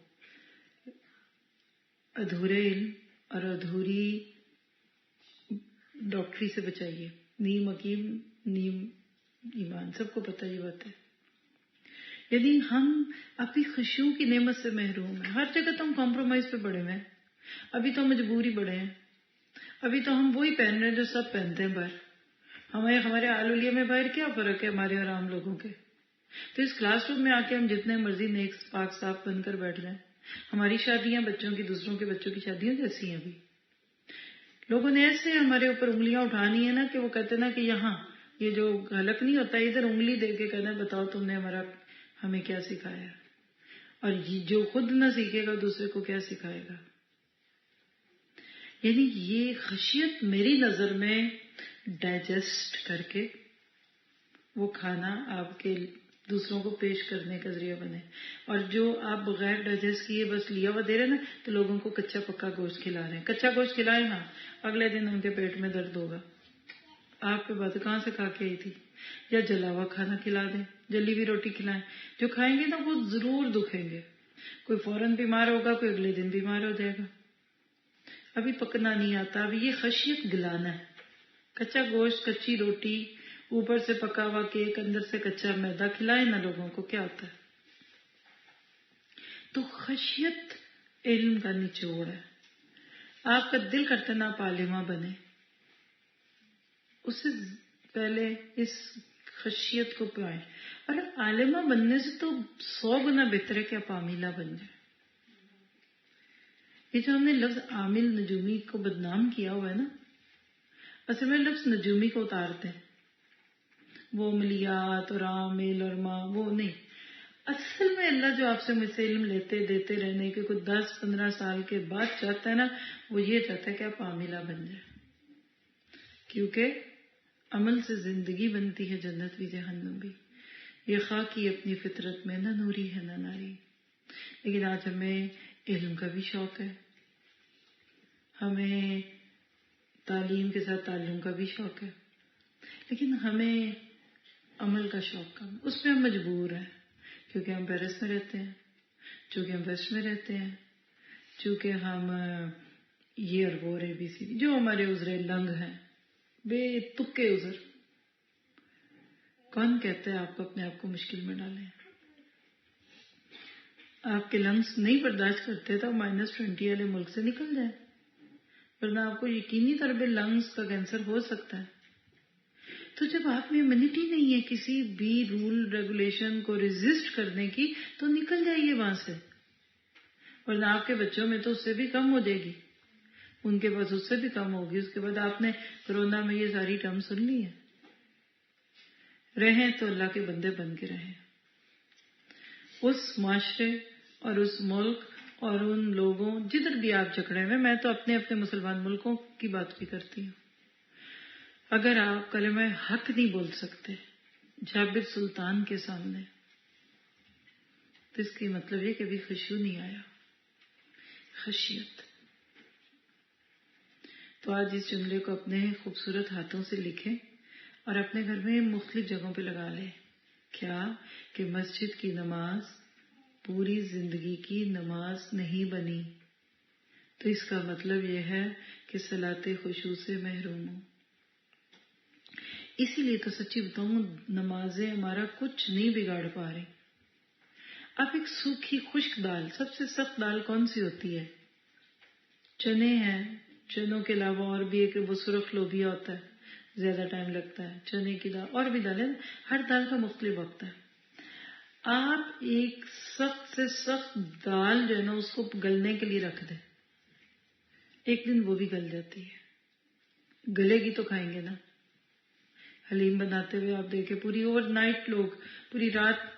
B: ادھورے علم اور ادھوری ڈاکٹری سے بچائیے، نیم حکیم نیم ایمان، سب کو پتہ یہ بات ہے۔ یعنی ہم اپنی خوشیوں کی نعمت سے محروم ہیں، ہر جگہ تو ہم کمپرومائز پہ بڑے ہوئے ہیں، ابھی تو مجبوری بڑے ہیں، ابھی تو ہم وہی پہن رہے ہیں جو سب پہنتے ہیں باہر۔ ہمارے آل اولیاء میں باہر کیا فرق ہے ہمارے اور عام لوگوں کے؟ تو اس کلاس روم میں آ کے ہم جتنے مرضی نیک پاک صاف بن کر بیٹھ جائیں، ہماری شادیاں بچوں کی، دوسروں کے بچوں کی شادیاں جیسی ہیں۔ ابھی لوگوں نے ایسے ہمارے اوپر انگلیاں اٹھانی ہے نا کہ وہ کہتے نا کہ یہاں یہ جو حلق نہیں ہوتا، ادھر انگلی دے کے کہنا بتاؤ تم نے ہمیں کیا سکھایا، اور جو خود نہ سیکھے گا دوسرے کو کیا سکھائے گا۔ یعنی یہ خشیت میری نظر میں ڈائجسٹ کر کے وہ کھانا آپ کے دوسروں کو پیش کرنے کا ذریعہ بنے. اور جو آپ بغیر ڈائجسٹ کیے بس لیا ہوا دے رہے نا تو لوگوں کو کچا پکا گوشت کھلا رہے ہیں. کچا گوشت کھلائے ہاں اگلے دن ان کے پیٹ میں درد ہوگا. آپ کے بات کہاں سے کھا کے آئی تھی؟ یا جلا ہوا کھانا کھلا دیں, جلی ہوئی روٹی کھلائیں. جو کھائیں گے نا وہ ضرور دکھیں گے. کوئی فوراً بیمار ہوگا, کوئی اگلے دن بیمار ہو جائے گا. ابھی پکنا نہیں آتا. ابھی یہ خشیت گلانا ہے. کچا گوشت, کچی روٹی, اوپر سے پکا ہوا کیک, اندر سے کچا میدا کھلائے نا لوگوں کو, کیا ہوتا ہے؟ تو خشیت علم کا نچوڑ ہے. آپ کا دل کرتا نا آپ عالمہ بنے, اس سے پہلے اس خشیت کو پائیں. اور عالمہ بننے سے تو 100 گنا بہتر ہے کہ آپ عاملہ بن جائیں. یہ جو ہم نے لفظ عامل نجومی کو بدنام کیا ہوا ہے نا, اصل میں لفظ نجومی کو اتارتے ہیں. وہ عملیات اور عامل اور ماں وہ نہیں. اصل میں اللہ جو آپ سے مجھ سے علم لیتے دیتے رہنے کے کوئی 10-15 سال کے بعد چاہتا ہے نا, وہ یہ چاہتا ہے کہ آپ عاملہ بن جائیں. کیونکہ عمل سے زندگی بنتی ہے, جنت بھی جہنم بھی. یہ خاکی اپنی فطرت میں نہ نوری ہے نہ ناری. لیکن آج ہمیں علم کا بھی شوق ہے, ہمیں تعلیم کے ساتھ تعلم کا بھی شوق ہے, لیکن ہمیں عمل کا شوق کم. اس پہ ہم مجبور ہیں کیونکہ ہم پیرس میں رہتے ہیں, چونکہ ہم ویسٹ میں رہتے ہیں, چونکہ ہم یہ اور وہ رہے بھی سی جو ہمارے عذر لنگ ہیں, بے تکے عذر. کون کہتا ہے آپ کو اپنے آپ کو مشکل میں ڈالیں؟ آپ کے لنگس نہیں برداشت کرتے تو -20 والے ملک سے نکل جائیں, ورنہ آپ کو یقینی طور پہ لنگس کا کینسر ہو سکتا ہے. تو جب آپ میں امیونٹی نہیں ہے کسی بھی رول ریگولیشن کو ریزسٹ کرنے کی تو نکل جائیے وہاں سے, ورنہ آپ کے بچوں میں تو اس سے بھی کم ہو جائے گی, ان کے پاس اس سے بھی کم ہوگی. اس کے بعد آپ نے کورونا میں یہ ساری ٹرم سن لی ہے. رہیں تو اللہ کے بندے بن کے رہیں. اس معاشرے اور اس ملک اور ان لوگوں جدھر بھی آپ جکڑے ہوئے, میں تو اپنے مسلمان ملکوں کی بات بھی کرتی ہوں, اگر آپ کلمہ حق نہیں بول سکتے جابر سلطان کے سامنے تو اس کی مطلب یہ کہ ابھی خشوع نہیں آیا. خشیت. تو آج اس جملے کو اپنے خوبصورت ہاتھوں سے لکھیں اور اپنے گھر میں مختلف جگہوں پہ لگا لیں. کیا کہ مسجد کی نماز پوری زندگی کی نماز نہیں بنی, تو اس کا مطلب یہ ہے کہ صلاۃ خشوع سے محروم ہوں. اسی لیے تو سچی بتاؤں نمازیں ہمارا کچھ نہیں بگاڑ پا رہی. اب ایک سوکھی خشک دال, سب سے سخت دال کون سی ہوتی ہے؟ چنے ہیں. چنوں کے علاوہ اور بھی ایک وہ سرخ لوبیا ہوتا ہے, زیادہ ٹائم لگتا ہے. چنے کی دال اور بھی دالیں, ہر دال کا مختلف وقت ہے. آپ ایک سخت سے سخت دال جو ہے نا اس کو گلنے کے لیے رکھ دیں, ایک دن وہ بھی گل جاتی ہے. گلے گی تو کھائیں گے نا. حلیم بناتے ہوئے آپ دیکھیں پوری اوور نائٹ لوگ پوری رات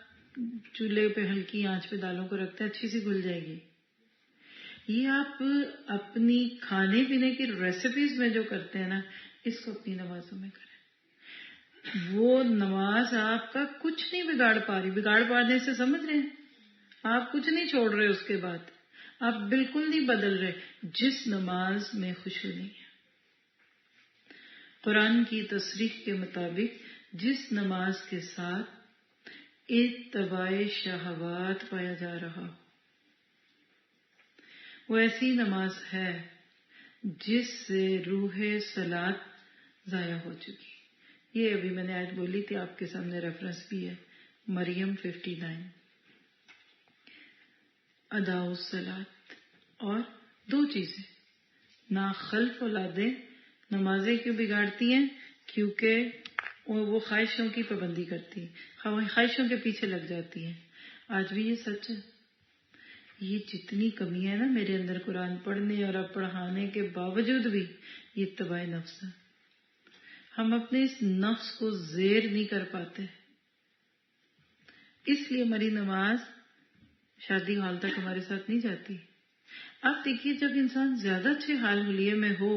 B: چولہے پہ ہلکی آنچ پہ دالوں کو رکھتے ہیں, اچھی سی گل جائے گی. یہ آپ اپنی کھانے پینے کی ریسیپیز میں جو کرتے ہیں نا, اس کو اپنی نمازوں میں کریں. وہ نماز آپ کا کچھ نہیں بگاڑ پا رہی. بگاڑ پانے سے سمجھ رہے ہیں آپ کچھ نہیں چھوڑ رہے, اس کے بعد آپ بالکل نہیں بدل رہے. جس نماز میں خشوع نہیں ہے, قرآن کی تصریح کے مطابق جس نماز کے ساتھ اتباع شہوات پایا جا رہا وہ ایسی نماز ہے جس سے روح صلاۃ ضائع ہو چکی. یہ ابھی میں نے آیت بولی تھی, آپ کے سامنے ریفرنس بھی ہے, مریم 59. ادا الصلاۃ. اور 2 چیزیں نا خلف اولادیں نمازیں کیوں بگاڑتی ہیں؟ کیونکہ وہ خواہشوں کی پابندی کرتی ہیں, خواہشوں کے پیچھے لگ جاتی ہیں. آج بھی یہ سچ ہے. یہ جتنی کمی ہے نا میرے اندر قرآن پڑھنے اور اب پڑھانے کے باوجود بھی, یہ اتباع نفس ہے. ہم اپنے اس نفس کو زیر نہیں کر پاتے, اس لیے ہماری نماز شادی حال تک ہمارے ساتھ نہیں جاتی. آپ دیکھیے جب انسان زیادہ اچھے حال حلیے میں ہو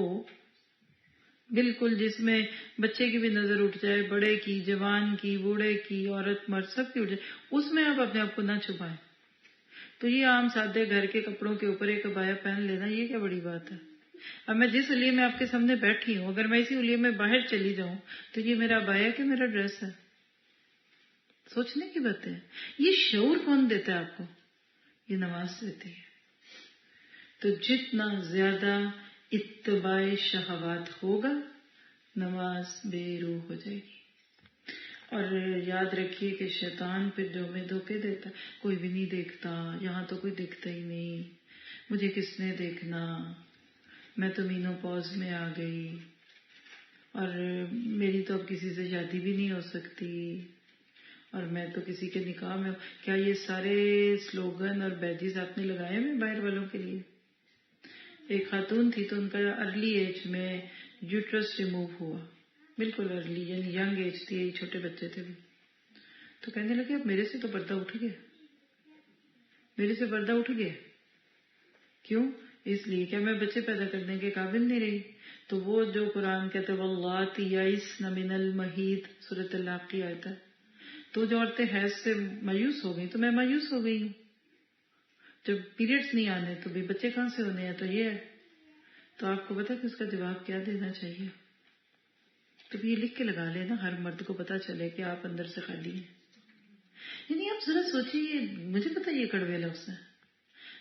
B: بالکل جس میں بچے کی بھی نظر اٹھ جائے، بڑے کی، جوان کی، بوڑھے کی، عورت مرد سب کی اٹھ جائے، اس میں آپ اپنے آپ کو نہ چھپائیں. تو یہ عام سادے گھر کے کپڑوں کے اوپر ایک عبایا پہن لینا، یہ کیا بڑی بات ہے؟ اب میں جس حلیے میں آپ کے سامنے بیٹھی ہوں، اگر میں اسی حلیے میں باہر چلی جاؤں تو یہ میرا عبایا کہ میرا ڈریس ہے؟ سوچنے کی بات ہے. یہ شعور کون دیتا ہے آپ کو؟ یہ نماز دیتی ہے. تو جتنا زیادہ اتباع شہوات ہوگا، نماز بے روح ہو جائے گی. اور یاد رکھیے کہ شیطان پھر جو ہمیں دھوکے دیتا ہے، کوئی بھی نہیں دیکھتا، یہاں تو کوئی دکھتا ہی نہیں، مجھے کس نے دیکھنا، میں تو مینو پوز میں آ گئی، اور میری تو اب کسی سے شادی بھی نہیں ہو سکتی، اور میں تو کسی کے نکاح میں ہوں. کیا یہ سارے سلوگن اور بیجز آپ نے لگائے ہوئے باہر والوں کے لیے؟ ایک خاتون تھی تو ان کا ارلی ایج میں یوٹرس ریموو ہوا، بالکل ارلی، یعنی ینگ ایج تھی، چھوٹے بچے تھے بھی. تو کہنے لگے اب میرے سے تو پردہ اٹھ گیا، میرے سے پردہ اٹھ گیا. کیوں؟ اس لیے کہ میں بچے پیدا کرنے کے قابل نہیں رہی. تو وہ جو قرآن کہتے ہیں واللاتی یئسن من المحیض، سورۃ طلاق کی آیت ہے، تو جو عورتیں حیض سے مایوس ہو گئی تو میں مایوس ہو گئی ہوں. جب پیریڈز نہیں آنے تو بھی بچے کہاں سے ہونے ہیں؟ تو یہ ہے. تو آپ کو پتا کہ اس کا جواب کیا دینا چاہیے؟ تو یہ لکھ کے لگا لینا، ہر مرد کو پتا چلے کہ آپ اندر سے خالی ہیں. یعنی آپ ذرا سوچیے، مجھے پتا یہ کڑوے لفظ ہیں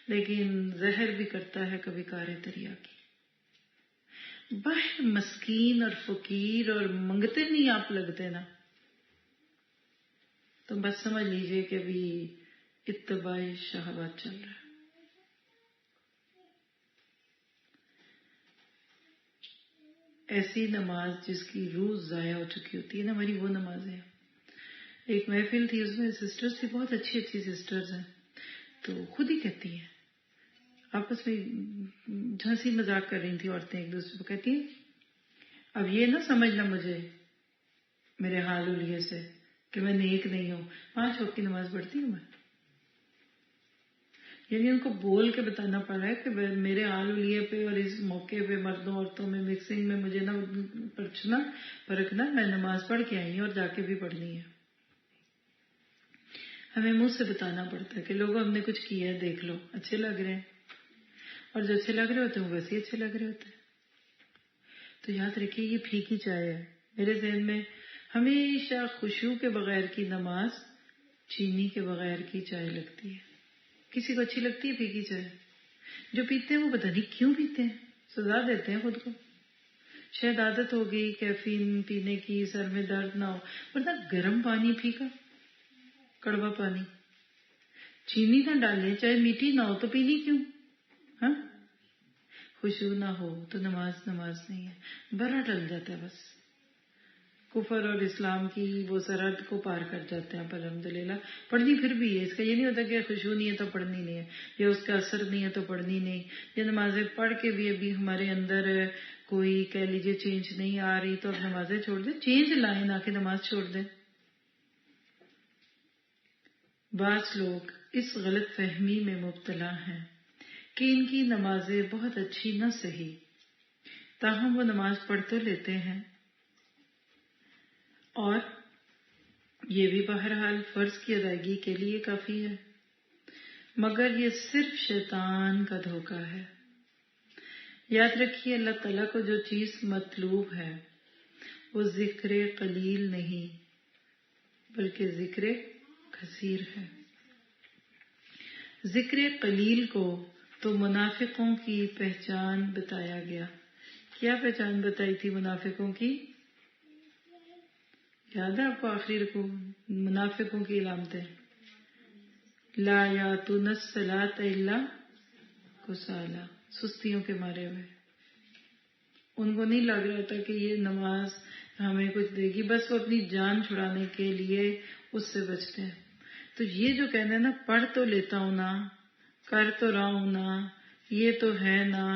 B: لیکن زہر بھی کرتا ہے کبھی کار دریا کی. باہر مسکین اور فقیر اور منگتے نہیں آپ لگتے نا، تو بس سمجھ لیجئے کہ ابھی اتباع شہوات چل رہا ہے. ایسی نماز جس کی روح ضائع ہو چکی ہوتی ہے نا، ہماری وہ نماز ہے. ایک محفل تھی، اس میں سسٹرز تھی، بہت اچھی اچھی سسٹرز ہیں، تو خود ہی کہتی ہیں، آپس میں ہنسی مذاق کر رہی تھی عورتیں ایک دوسرے کو، کہتی ہیں اب یہ نہ سمجھنا مجھے میرے حال حلیے سے کہ میں نیک نہیں ہوں، 5 وقت کی نماز پڑھتی ہوں میں. یعنی ان کو بول کے بتانا پڑ رہا ہے کہ میرے حال حلیے پہ اور اس موقع پہ مردوں عورتوں میں مکسنگ میں مجھے نہ پرچھنا پرکھنا، میں نماز پڑھ کے آئی ہوں اور جا کے بھی پڑھنی ہے. ہمیں منہ سے بتانا پڑتا ہے کہ لوگوں ہم نے کچھ کیا ہے، دیکھ لو، اچھے لگ رہے ہیں، اور جو اچھے لگ رہے ہوتے ہیں وہ ویسے ہی اچھے لگ رہے ہوتے ہیں. تو یاد رکھیے یہ پھیکی چائے ہے. میرے ذہن میں ہمیشہ خشوع کے بغیر کی نماز چینی کے بغیر کی چائے لگتی ہے. کسی کو اچھی لگتی ہے پھیکی چائے؟ جو پیتے ہیں وہ پتہ نہیں کیوں پیتے ہیں، سزا دیتے ہیں خود کو. شاید عادت ہو گئی کیفین پینے کی، سر میں درد نہ ہو، ورنہ گرم پانی پھیکا، کڑوا پانی، چینی نہ ڈالیں، چاہے میٹھی نہ ہو تو پینی کیوں؟ ہاں، خشوع نہ ہو تو نماز نہیں ہے، برا ڈل جاتا ہے. بس کفر اور اسلام کی وہ سرحد کو پار کر جاتے ہیں آپ. الحمدللہ پڑھنی پھر بھی ہے، اس کا یہ نہیں ہوتا کہ خشوع نہیں ہے تو پڑھنی نہیں ہے، یا اس کا اثر نہیں ہے تو پڑھنی نہیں. یہ نمازیں پڑھ کے بھی ابھی ہمارے اندر کوئی کہہ لیجیے چینج نہیں آ رہی تو اب نمازیں چھوڑ دیں. چینج لائیں نہ کہ نماز چھوڑ دیں. بعض لوگ اس غلط فہمی میں مبتلا ہیں کہ ان کی نمازیں بہت اچھی نہ صحیح، تاہم وہ نماز پڑھ تو لیتے ہیں اور یہ بھی بہرحال فرض کی ادائیگی کے لیے کافی ہے، مگر یہ صرف شیطان کا دھوکہ ہے. یاد رکھیے اللہ تعالیٰ کو جو چیز مطلوب ہے وہ ذکر قلیل نہیں بلکہ ذکر کثیر ہے. ذکر قلیل کو تو منافقوں کی پہچان بتایا گیا. کیا پہچان بتائی تھی منافقوں کی؟ یاد ہے آپ کو آخری رکوع منافقوں کی علامتیں؟ لا یاتون الصلاۃ الا کسالى، سستیوں کے مارے ہوئے. ان کو نہیں لگ رہا تھا کہ یہ نماز ہمیں کچھ دے گی، بس وہ اپنی جان چھڑانے کے لیے اس سے بچتے ہیں. تو یہ جو کہنا ہے نا پڑھ تو لیتا ہوں نا، کر تو رہا ہوں نا، یہ تو ہے نا،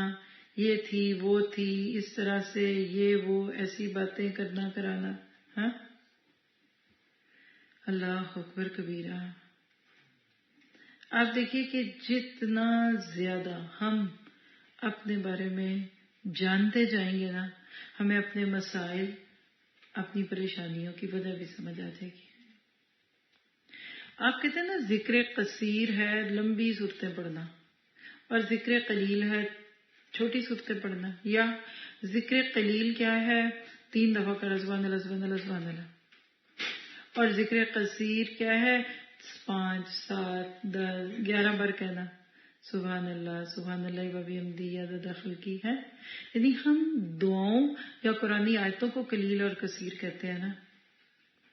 B: یہ تھی وہ تھی، اس طرح سے یہ وہ ایسی باتیں کرنا کرانا، ہاں، اللہ اکبر کبیرہ. آپ دیکھیے کہ جتنا زیادہ ہم اپنے بارے میں جانتے جائیں گے نا، ہمیں اپنے مسائل، اپنی پریشانیوں کی وجہ بھی سمجھ آ جائے گی۔ آپ کہتے ہیں نا ذکر قصیر ہے لمبی صورتیں پڑھنا، اور ذکر قلیل ہے چھوٹی صورتیں پڑھنا، یا ذکر قلیل کیا ہے 3 دفعہ کرا سبحان اللہ سبحان اللہ سبحان اللہ، اور ذکر قصیر کیا ہے 5 7 10 11 بار کہنا سبحان اللہ و بحمدہ عدد خلقی ہے۔ یعنی ہم دعاؤں یا قرآنی آیتوں کو قلیل اور کثیر کہتے ہیں نا،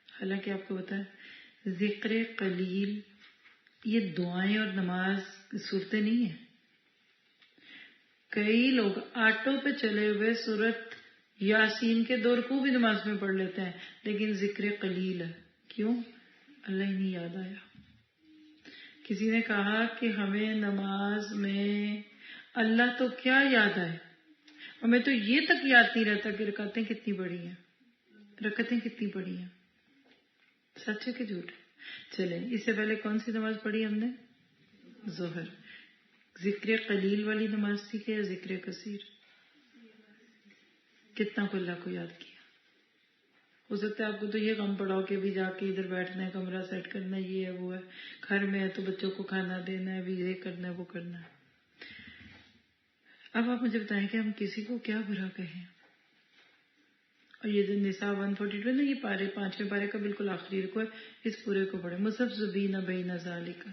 B: حالانکہ آپ کو پتا ہے ذکر قلیل یہ دعائیں اور نماز صورتیں نہیں ہیں۔ کئی لوگ آٹو پہ چلے ہوئے سورت یاسین کے 2 رکوع بھی نماز میں پڑھ لیتے ہیں، لیکن ذکر قلیل ہے۔ کیوں؟ اللہ ہی نہیں یاد آیا۔ کسی نے کہا کہ ہمیں نماز میں اللہ تو کیا یاد آئے، ہمیں تو یہ تک یاد نہیں رہتا کہ رکعتیں کتنی بڑی ہیں، رکعتیں کتنی بڑی ہیں۔ سچ ہے کہ جھوٹ ہے؟ چلیں، اس سے پہلے کون سی نماز پڑھی ہم نے؟ ظہر۔ ذکر قلیل والی نماز تھی کہ یا ذکر کثیر؟ کتنا کو اللہ کو یاد کیا؟ ہو سکتا ہے آپ کو تو یہ غم پڑا ہو کہ ابھی جا کے ادھر بیٹھنا ہے، کمرہ سیٹ کرنا ہے، یہ ہے وہ ہے، گھر میں ہے تو بچوں کو کھانا دینا ہے، یہ کرنا ہے وہ کرنا ہے۔ اب آپ مجھے بتائیں کہ ہم کسی کو کیا برا کہیں؟ اور یہ جو نساء 142 نا، یہ پارے 5ویں پارے کا بالکل آخری رکوع ہے، اس پورے کو پڑھیں۔ مذبذبین بین ذالک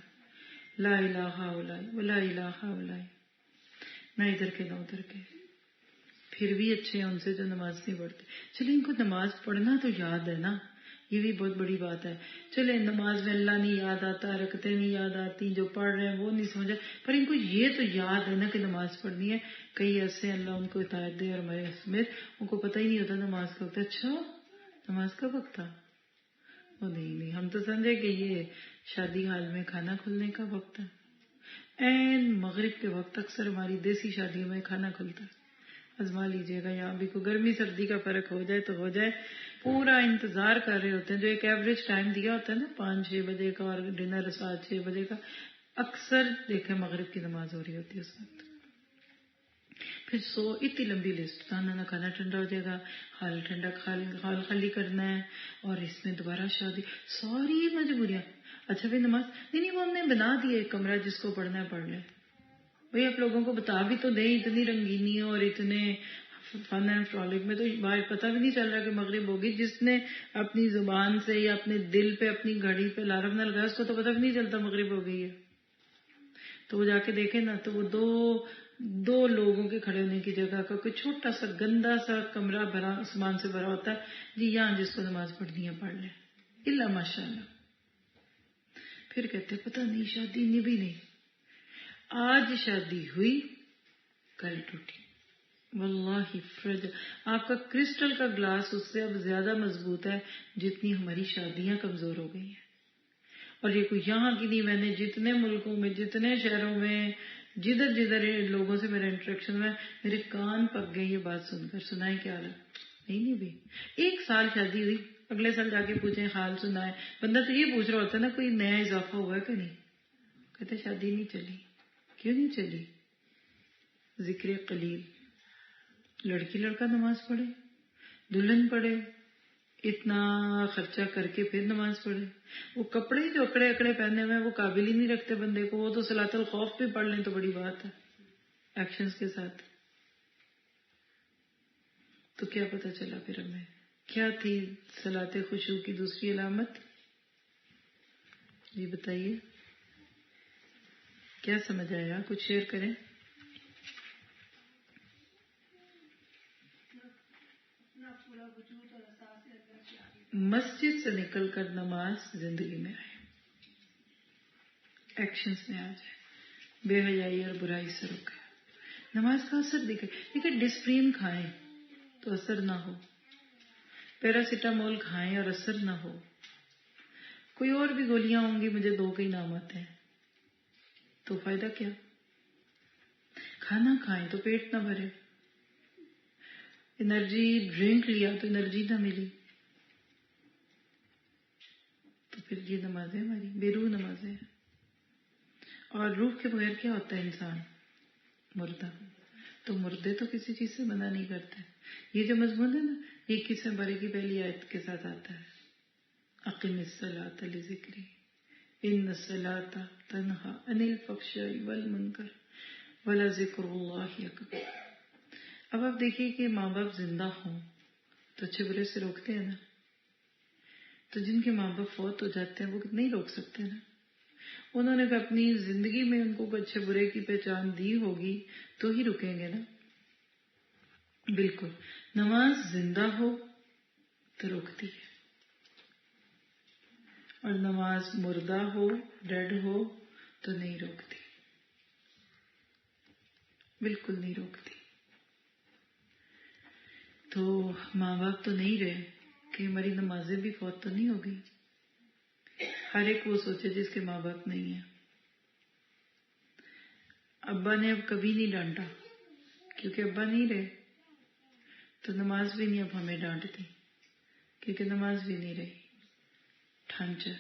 B: لا الہ الا ولا الہ الا، نہ ادھر کے نہ ادھر کے۔ پھر بھی اچھے ہیں ان سے جو نماز نہیں پڑھتے۔ چلے ان کو نماز پڑھنا تو یاد ہے نا، یہ بھی بہت بڑی بات ہے۔ چلے نماز میں اللہ نہیں یاد آتا، رکعتیں نہیں یاد آتی، جو پڑھ رہے ہیں وہ نہیں سمجھا، پر ان کو یہ تو یاد ہے نا کہ نماز پڑھنی ہے۔ کئی ایسے اللہ ان کو ہدایت دے اور ہمارے سمیت ان کو پتہ ہی نہیں ہوتا نماز کا وقت۔ اچھا نماز کا وقت تھا؟ وہ نہیں، ہم تو سمجھے کہ یہ شادی حال میں کھانا کھلنے کا وقت ہے۔ این مغرب کے وقت اکثر ہماری دیسی شادیوں میں کھانا کھلتا ہے۔ آزما لیجئے گا، یہاں بھی کوئی گرمی سردی کا فرق ہو جائے تو ہو جائے، پورا انتظار کر رہے ہوتے ہیں۔ جو ایک ایوریج ٹائم دیا ہوتا ہے نا 5-6 بجے کا، اور ڈنر 7-6 بجے کا، اکثر دیکھیں مغرب کی نماز ہو رہی ہوتی ہے اس وقت۔ پھر اتنی لمبی لسٹ، کھانا نہ کھانا ٹھنڈا ہو جائے گا، حال ٹھنڈا حال خالی کرنا ہے، اور اس میں دوبارہ شادی، ساری مجبوریاں۔ اچھا پھر نماز نہیں، وہ ہم نے بنا دی ایک کمرہ، جس کو پڑھنا ہے پڑھ لے۔ بھئی آپ لوگوں کو بتا بھی تو دیں، اتنی رنگینیوں اور اتنے فن اینڈ فرولک میں تو باہر پتہ بھی نہیں چل رہا کہ مغرب ہوگی۔ جس نے اپنی زبان سے یا اپنے دل پہ اپنی گھڑی پہ الارم نہ لگایا، اس کو تو پتہ بھی نہیں چلتا مغرب ہو گئی ہے۔ تو وہ جا کے دیکھے نا، تو وہ دو لوگوں کے کھڑے ہونے کی جگہ کا کوئی چھوٹا سا گندا سا کمرہ بھرا سامان سے بھرا ہوتا ہے، جی یہاں جس کو نماز پڑھنی ہے پڑھ لے، اللہ ماشاء اللہ۔ پھر کہتے پتہ نہیں شادی نبھی نہیں، آج شادی ہوئی کل ٹوٹی۔ واللہ فرج آپ کا کرسٹل کا گلاس اس سے اب زیادہ مضبوط ہے جتنی ہماری شادیاں کمزور ہو گئی ہیں۔ اور یہ کوئی یہاں کی نہیں، میں نے جتنے ملکوں میں، جتنے شہروں میں، جدھر لوگوں سے میرا انٹریکشن ہے، میرے کان پک گئے یہ بات سن کر۔ سنائیں کیا حال؟ نہیں بھی 1 سال شادی ہوئی، اگلے سال جا کے پوچھیں حال سنائے، بندہ تو یہ پوچھ رہا ہوتا ہے نا کوئی نیا اضافہ ہوا ہے کہ نہیں۔ کہتے شادی نہیں چلی۔ کیوں نہیں چلی؟ ذکر قلیل۔ لڑکی لڑکا نماز پڑھے، دلہن پڑھے، اتنا خرچہ کر کے پھر نماز پڑھے۔ وہ کپڑے جو اکڑے اکڑے پہنے ہوئے وہ قابل ہی نہیں رکھتے بندے کو۔ وہ تو صلاۃ الخوف بھی پڑھ لیں تو بڑی بات ہے ایکشنز کے ساتھ۔ تو کیا پتہ چلا پھر ہمیں کیا تھی صلاۃ خشوع کی دوسری علامت؟ جی بتائیے، کیا سمجھ آیا؟ کچھ شیئر کریں۔ مسجد سے نکل کر نماز زندگی میں آئے، ایکشنز میں آ جائے، بے حیائی اور برائی سے رکے، نماز کا اثر دکھے۔ دیکھیں ڈسپرین کھائیں تو اثر نہ ہو، پیراسیٹامول کھائیں اور اثر نہ ہو، کوئی اور بھی گولیاں ہوں گی، مجھے 2 کے ہی نام آتے ہیں، تو فائدہ کیا؟ کھانا کھائیں تو پیٹ نہ بھرے، انرجی ڈرنک لیا تو انرجی نہ ملی، تو پھر یہ نمازیں ہماری بے روح نمازیں ہیں۔ اور روح کے بغیر کیا ہوتا ہے انسان؟ مردہ۔ تو مردے تو کسی چیز سے منع نہیں کرتے. یہ جو مضمون ہے نا، یہ 21ویں پارے کی پہلی آیت کے ساتھ آتا ہے. اقم الصلاۃ لذکری ان الصلاۃ تنہی عن الفحشاء والمنکر ولذکر اللہ اکبر. اب آپ دیکھیے کہ ماں باپ زندہ ہوں تو اچھے برے سے روکتے ہیں نا، تو جن کے ماں باپ فوت ہو جاتے ہیں وہ نہیں روک سکتے نا. انہوں نے اپنی زندگی میں ان کو اچھے برے کی پہچان دی ہوگی تو ہی رکیں گے نا. بالکل نماز زندہ ہو تو روکتی ہے، اور نماز مردہ ہو، ڈیڈ ہو تو نہیں روکتی، بالکل نہیں روکتی. تو ماں باپ تو نہیں رہے کہ ہماری نمازیں بھی فوت تو نہیں ہوگی. ہر ایک وہ سوچے جس کے ماں باپ نہیں ہیں. ابا نے اب کبھی نہیں ڈانٹا کیونکہ ابا نہیں رہے، تو نماز بھی نہیں اب ہمیں ڈانٹتی کیونکہ نماز بھی نہیں رہی. ڈھانچہ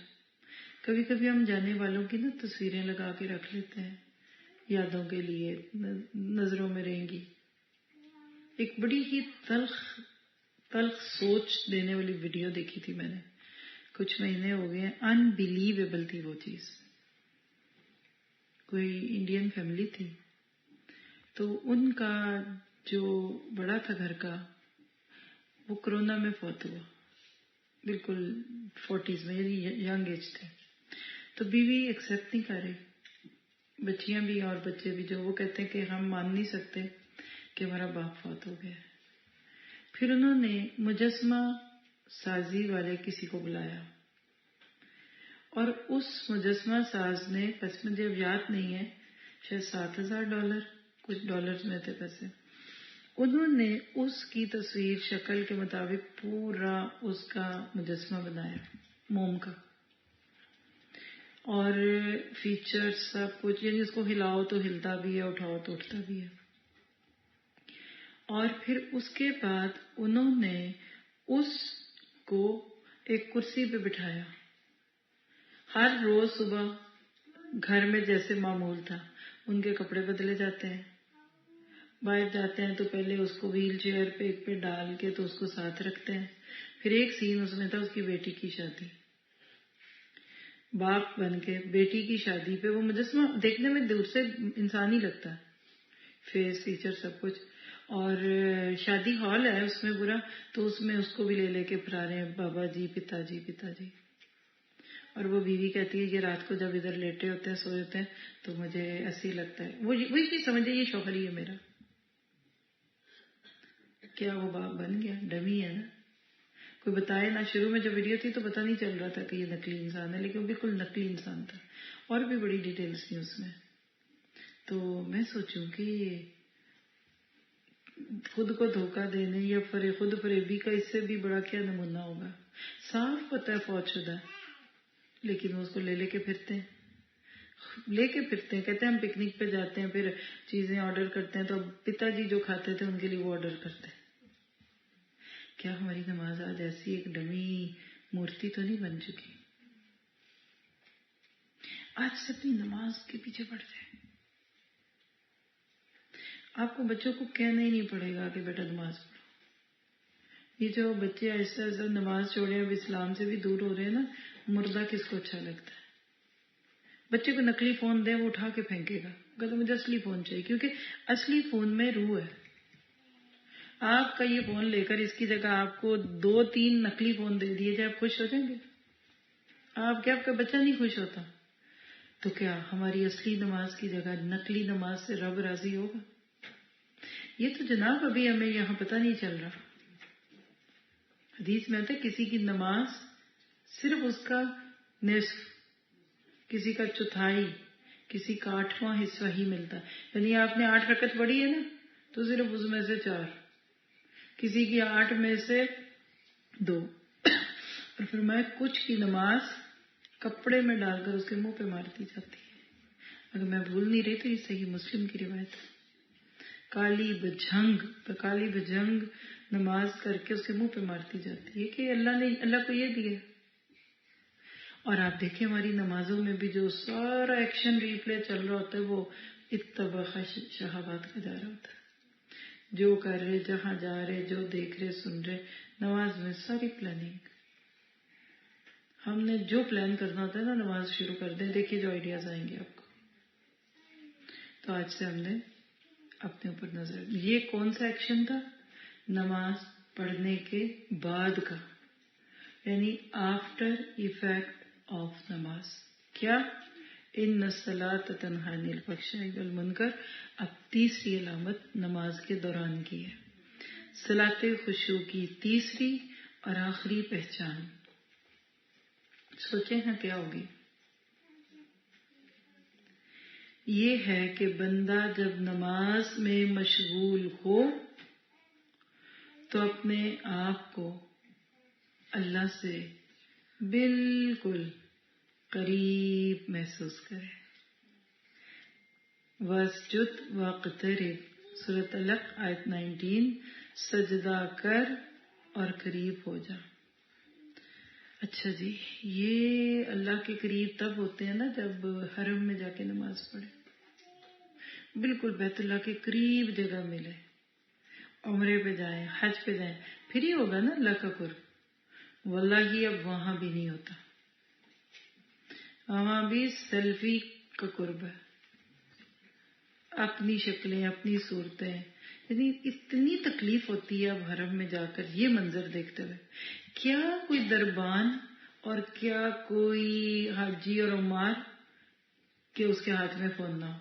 B: کبھی کبھی ہم جانے والوں کی نا تصویریں لگا کے رکھ لیتے ہیں یادوں کے لیے، نظروں میں رہیں گی. ایک بڑی ہی تلخ سوچ دینے والی ویڈیو دیکھی تھی میں نے، کچھ مہینے ہو گئے ہیں. انبیلیویبل تھی وہ چیز. کوئی انڈین فیملی تھی، تو ان کا جو بڑا تھا گھر کا وہ کرونا میں فوت ہوا، بالکل 40s میں، یعنی ینگ ایج تھے. تو بیوی ایکسیپٹ نہیں کر رہی، بچیاں بھی اور بچے بھی، جو وہ کہتے ہیں کہ ہم مان نہیں سکتے کہ ہمارا باپ فوت ہو گیا. پھر انہوں نے مجسمہ سازی والے کسی کو بلایا، اور اس مجسمہ ساز نے، بس مجھے اب یاد نہیں ہے، شاید $7,000 کچھ ڈالرز میں تھے پیسے، انہوں نے اس کی تصویر شکل کے مطابق پورا اس کا مجسمہ بنایا موم کا، اور فیچرز سب کچھ، یعنی اس کو ہلاؤ تو ہلتا بھی ہے، اٹھاؤ تو اٹھتا بھی ہے. اور پھر اس کے بعد انہوں نے اس کو ایک کرسی پہ بٹھایا. ہر روز صبح گھر میں جیسے معمول تھا ان کے کپڑے بدلے جاتے ہیں، باہر جاتے ہیں تو پہلے اس کو ویل چیئر پہ ایک پہ ڈال کے تو اس کو ساتھ رکھتے ہیں. پھر ایک سین اس میں تھا اس کی بیٹی کی شادی، باپ بن کے بیٹی کی شادی پہ وہ مجسمہ دیکھنے میں دور سے انسانی لگتا ہے، فیس فیچر سب کچھ، اور شادی ہال ہے اس میں پورا، تو اس میں اس کو بھی لے کے پھرا رہے ہیں، بابا جی، پتا جی، پتا جی. اور وہ بیوی کہتی ہے کہ رات کو جب ادھر لیٹے ہوتے ہیں، سوئے ہوتے ہیں، تو مجھے ایسے ہی لگتا ہے. وہی چیز سمجھے، یہ شوہر ہی ہے میرا. کیا وہ باپ بن گیا؟ ڈمی ہے نا. کوئی بتائے نہ، شروع میں جب ویڈیو تھی تو پتہ نہیں چل رہا تھا کہ یہ نقلی انسان ہے، لیکن وہ بالکل نقلی انسان تھا، اور بھی بڑی ڈیٹیلز تھیں اس میں. تو میں سوچوں کہ خود کو دھوکہ دینے یا خود فریبی کا اس سے بھی بڑا کیا نمونہ ہوگا. صاف پتہ ہے فوت شدہ، لیکن وہ اس کو لے کے پھرتے ہیں، کہتے ہیں ہم پکنک پہ جاتے ہیں، پھر چیزیں آرڈر کرتے ہیں، تو پتا جی جو کھاتے تھے ان کے لیے وہ آرڈر کرتے ہیں. کیا ہماری نماز آج ایسی ایک ڈمی مورتی تو نہیں بن چکی؟ آج سے اپنی نماز کے پیچھے پڑ جائے. آپ کو بچوں کو کہنا ہی نہیں پڑے گا کہ بیٹا نماز پڑھو. یہ جو بچے آہستہ آہستہ نماز چھوڑے، اب اسلام سے بھی دور ہو رہے ہیں نا، مردہ کس کو اچھا لگتا ہے؟ بچے کو نقلی فون دیں، وہ اٹھا کے پھینکے گا، کہتا مجھے اصلی فون چاہیے، کیونکہ اصلی فون میں روح ہے. آپ کا یہ فون لے کر اس کی جگہ آپ کو 2-3 نقلی فون دے دیے جائے، آپ خوش ہو جائیں گے؟ آپ کا بچہ نہیں خوش ہوتا؟ تو کیا ہماری اصلی نماز کی جگہ نقلی نماز سے رب راضی ہوگا؟ یہ تو جناب ابھی ہمیں یہاں پتہ نہیں چل رہا. حدیث میں آتا ہے کسی کی نماز صرف اس کا نصف، کسی کا چوتھائی، کسی کا 8واں حصہ ہی ملتا ہے. یعنی آپ نے 8 رکعت پڑھی ہے نا، تو صرف اس میں سے 4، کسی کی 8 میں سے 2. اور فرمایا کچھ کی نماز کپڑے میں ڈال کر اس کے منہ پہ مار دی جاتی ہے. اگر میں بھول نہیں رہی تو یہ صحیح مسلم کی روایت ہے. کالی بجنگ نماز کر کے اس کے منہ پہ مارتی جاتی ہے کہ اللہ کو یہ دیا. اور آپ دیکھیں ہماری نمازوں میں بھی جو سارا ایکشن ریپلے چل رہا ہوتا ہے وہ اتباع شہوات کا جا رہا ہوتا ہے. جو کر رہے، جہاں جا رہے، جو دیکھ رہے، سن رہے، نماز میں ساری پلاننگ. ہم نے جو پلان کرنا ہوتا ہے نا، نماز شروع کر دیں، دیکھیے جو آئیڈیاز آئیں گے آپ کو. تو آج سے ہم نے اپنے اوپر نظر. یہ کون سا ایکشن تھا؟ نماز پڑھنے کے بعد کا، یعنی آفٹر ایفیکٹ آف نماز. کیا؟ ان الصلاۃ تنہی عن الفحشاء والمنکر. اب تیسری علامت نماز کے دوران کی ہے، صلاۃ خشوع کی تیسری اور آخری پہچان. سوچیں نا کیا ہوگی؟ یہ ہے کہ بندہ جب نماز میں مشغول ہو تو اپنے آپ کو اللہ سے بالکل قریب محسوس کرے. واسجد واقترب، سورۃ الق آیت 19. سجدہ کر اور قریب ہو جا. اچھا جی، یہ اللہ کے قریب تب ہوتے ہیں نا جب حرم میں جا کے نماز پڑھے، بالکل بیت اللہ کے قریب جگہ ملے، عمرے پہ جائیں، حج پہ جائیں، پھر ہی ہوگا نا اللہ کا قرب. واللہ اب وہاں بھی نہیں ہوتا، وہاں بھی سیلفی کا قرب ہے، اپنی شکلیں، اپنی صورتیں. یعنی اتنی تکلیف ہوتی ہے اب حرم میں جا کر یہ منظر دیکھتے ہوئے. کیا کوئی دربان اور کیا کوئی حاجی اور عمار کہ اس کے ہاتھ میں فون نہ ہو.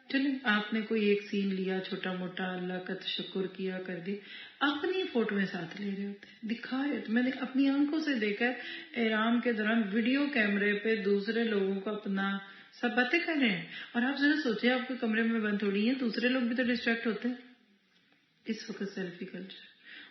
B: چلیں آپ نے کوئی ایک سین لیا چھوٹا موٹا، اللہ کا تشکر کیا، کر دی، اپنی فوٹو میں ساتھ لے رہے ہوتے، دکھا رہے ہوتے. میں نے اپنی آنکھوں سے دیکھا ہے احرام کے دوران ویڈیو کیمرے پہ دوسرے لوگوں کو اپنا سب باتیں کر رہے ہیں. اور آپ ذرا سوچیں، آپ کے کمرے میں بند تھوڑی ہیں، دوسرے لوگ بھی تو ڈسٹریکٹ ہوتے ہیں. اس وقت سیلفی کلچر.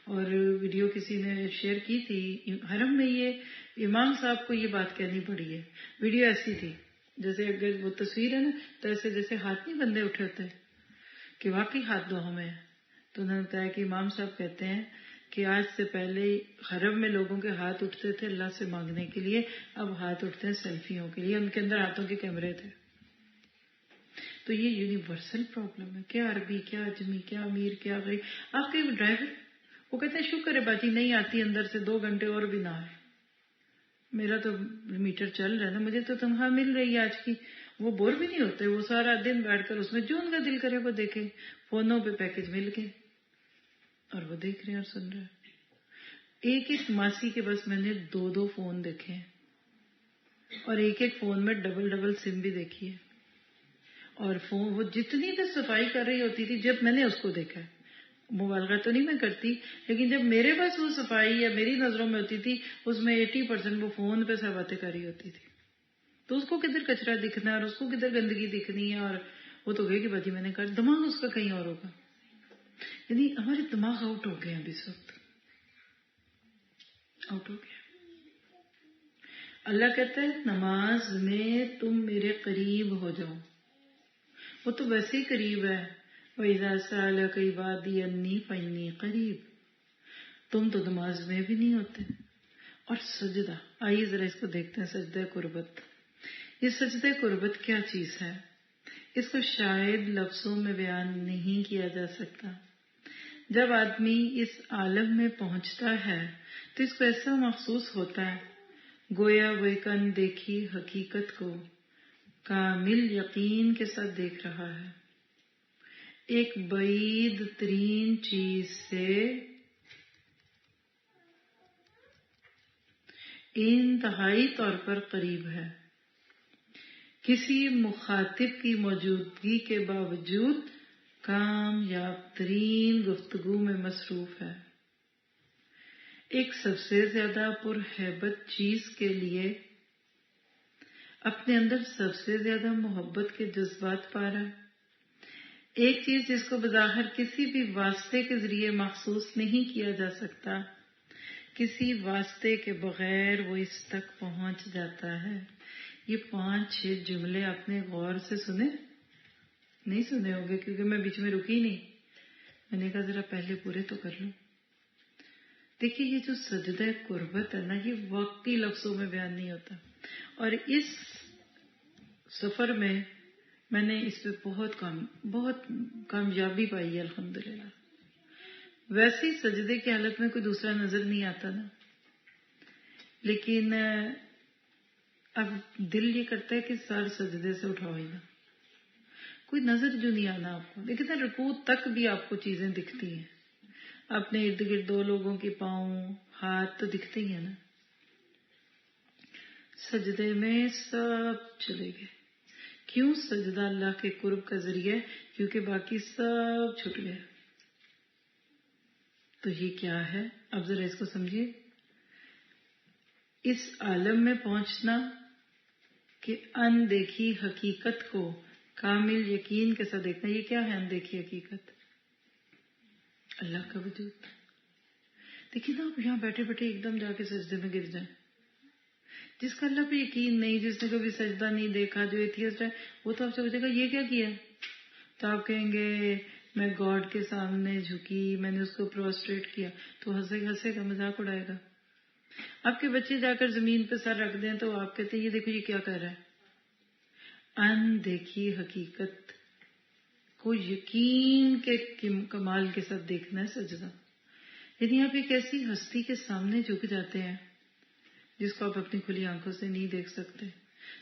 B: اور ویڈیو کسی نے شیئر کی تھی حرم میں، یہ امام صاحب کو یہ بات کہنی پڑی ہے. ویڈیو ایسی تھی جیسے اگر وہ تصویر ہے نا تو ایسے جیسے ہاتھ نہیں بندے اٹھے ہوتے کہ واقعی ہاتھ دو ہمیں. تو انہوں نے بتایا کہ امام صاحب کہتے ہیں کہ آج سے پہلے حرم میں لوگوں کے ہاتھ اٹھتے تھے اللہ سے مانگنے کے لیے، اب ہاتھ اٹھتے ہیں سیلفیوں کے لیے. ان کے اندر ہاتھوں کے کیمرے تھے. تو یہ یونیورسل پرابلم ہے. کیا عربی، کیا اجمی، کیا امیر، کیا غریب. آپ کے ڈرائیور وہ کہتے ہیں شکر ہے باجی نہیں آتی اندر سے 2 گھنٹے اور بھی نہ آئے، میرا تو میٹر چل رہا ہے نا، مجھے تو تنخواہ مل رہی ہے آج کی. وہ بور بھی نہیں ہوتے، وہ سارا دن بیٹھ کر اس میں جو ان کا دل کرے وہ دیکھیں. فونوں پہ پیکج مل گئے اور وہ دیکھ رہے ہیں اور سن رہے ہیں. ایک ایک ماسی کے بس میں نے 2 فون دیکھے ہیں اور ایک ایک فون میں ڈبل سم بھی دیکھی ہے. اور فون وہ جتنی دیر صفائی کر رہی ہوتی تھی، جب میں نے اس کو دیکھا ہے، مبالغہ تو نہیں میں کرتی، لیکن جب میرے پاس وہ صفائی یا میری نظروں میں ہوتی تھی، اس میں 80% وہ فون پہ سب باتیں کر رہی ہوتی تھی. تو اس کو کدھر کچرا دکھنا ہے اور اس کو کدھر گندگی دکھنی ہے، اور وہ تو گئی کہ باجی میں نے کہا دماغ اس کا کہیں اور ہوگا. یعنی ہمارے دماغ آؤٹ ہو گئے ہیں اس وقت، آؤٹ ہو گیا. اللہ کہتا ہے نماز میں تم میرے قریب ہو جاؤ. وہ تو ویسے ہی قریب ہے. وَإِذَا سَأَلَكَ عِبَادِي عَنِّي فَإِنِّي قَرِيبٌ. تم تو نماز میں بھی نہیں ہوتے. اور سجدہ، آئیے ذرا اس کو دیکھتے ہیں. سجدہ قربت. یہ سجدہ قربت کیا چیز ہے؟ اس کو شاید لفظوں میں بیان نہیں کیا جا سکتا. جب آدمی اس عالم میں پہنچتا ہے تو اس کو ایسا محسوس ہوتا ہے گویا وہ ایک اندیکھی حقیقت کو کامل یقین کے ساتھ دیکھ رہا ہے. ایک بعید ترین چیز سے انتہائی طور پر قریب ہے. کسی مخاطب کی موجودگی کے باوجود کامیاب ترین گفتگو میں مصروف ہے. ایک سب سے زیادہ پرہیبت چیز کے لیے اپنے اندر سب سے زیادہ محبت کے جذبات پا رہا ہے. ایک چیز جس کو بظاہر کسی بھی واسطے کے ذریعے محسوس نہیں کیا جا سکتا، کسی واسطے کے بغیر وہ اس تک پہنچ جاتا ہے. یہ 5-6 جملے آپ نے غور سے سنے؟ نہیں سنے ہوں گے کیونکہ میں بیچ میں رکی نہیں. میں نے کہا ذرا پہلے پورے تو کر لوں. دیکھیے یہ جو سجدہ قربت ہے نا، یہ واقعی لفظوں میں بیان نہیں ہوتا. اور اس سفر میں میں نے اس پہ بہت کامیابی پائی ہے الحمدللہ. ویسے ہی سجدے کی حالت میں کوئی دوسرا نظر نہیں آتا نا، لیکن اب دل یہ کرتا ہے کہ سر سجدے سے اٹھاؤ ہی نا، کوئی نظر جو نہیں آنا آپ کو. لیکن رکوع تک بھی آپ کو چیزیں دکھتی ہیں، اپنے ارد گرد دو لوگوں کے پاؤں ہاتھ تو دکھتے ہی ہیں نا. سجدے میں سب چلے گئے. کیوں؟ سجدہ اللہ کے قرب کا ذریعہ ہے، کیونکہ باقی سب چھٹ گئے. تو یہ کیا ہے؟ اب ذرا اس کو سمجھیے. اس عالم میں پہنچنا کہ اندیکھی حقیقت کو کامل یقین کے ساتھ دیکھنا. یہ کیا ہے اندیکھی حقیقت؟ اللہ کا وجود. دیکھیے نا، آپ یہاں بیٹھے بیٹھے ایک دم جا کے سجدے میں گر جائیں. جس کا اللہ پہ یقین نہیں، جس نے کبھی سجدہ نہیں دیکھا، جو ایتھیسٹ ہے، وہ تو آپ سے پوچھے گا یہ کیا کیا؟ تو آپ کہیں گے میں گاڈ کے سامنے جھکی، میں نے اس کو پروسٹریٹ کیا. تو ہنسے گا، مذاق اڑائے گا. آپ کے بچے جا کر زمین پہ سر رکھ دیں تو آپ کہتے ہیں یہ دیکھو یہ کیا کر رہا ہے. اندیکھی حقیقت کو یقین کے کمال کے ساتھ دیکھنا ہے سجدہ. یعنی آپ ایک ایسی ہستی کے سامنے جھک جاتے ہیں جس کو آپ اپنی کھلی آنکھوں سے نہیں دیکھ سکتے.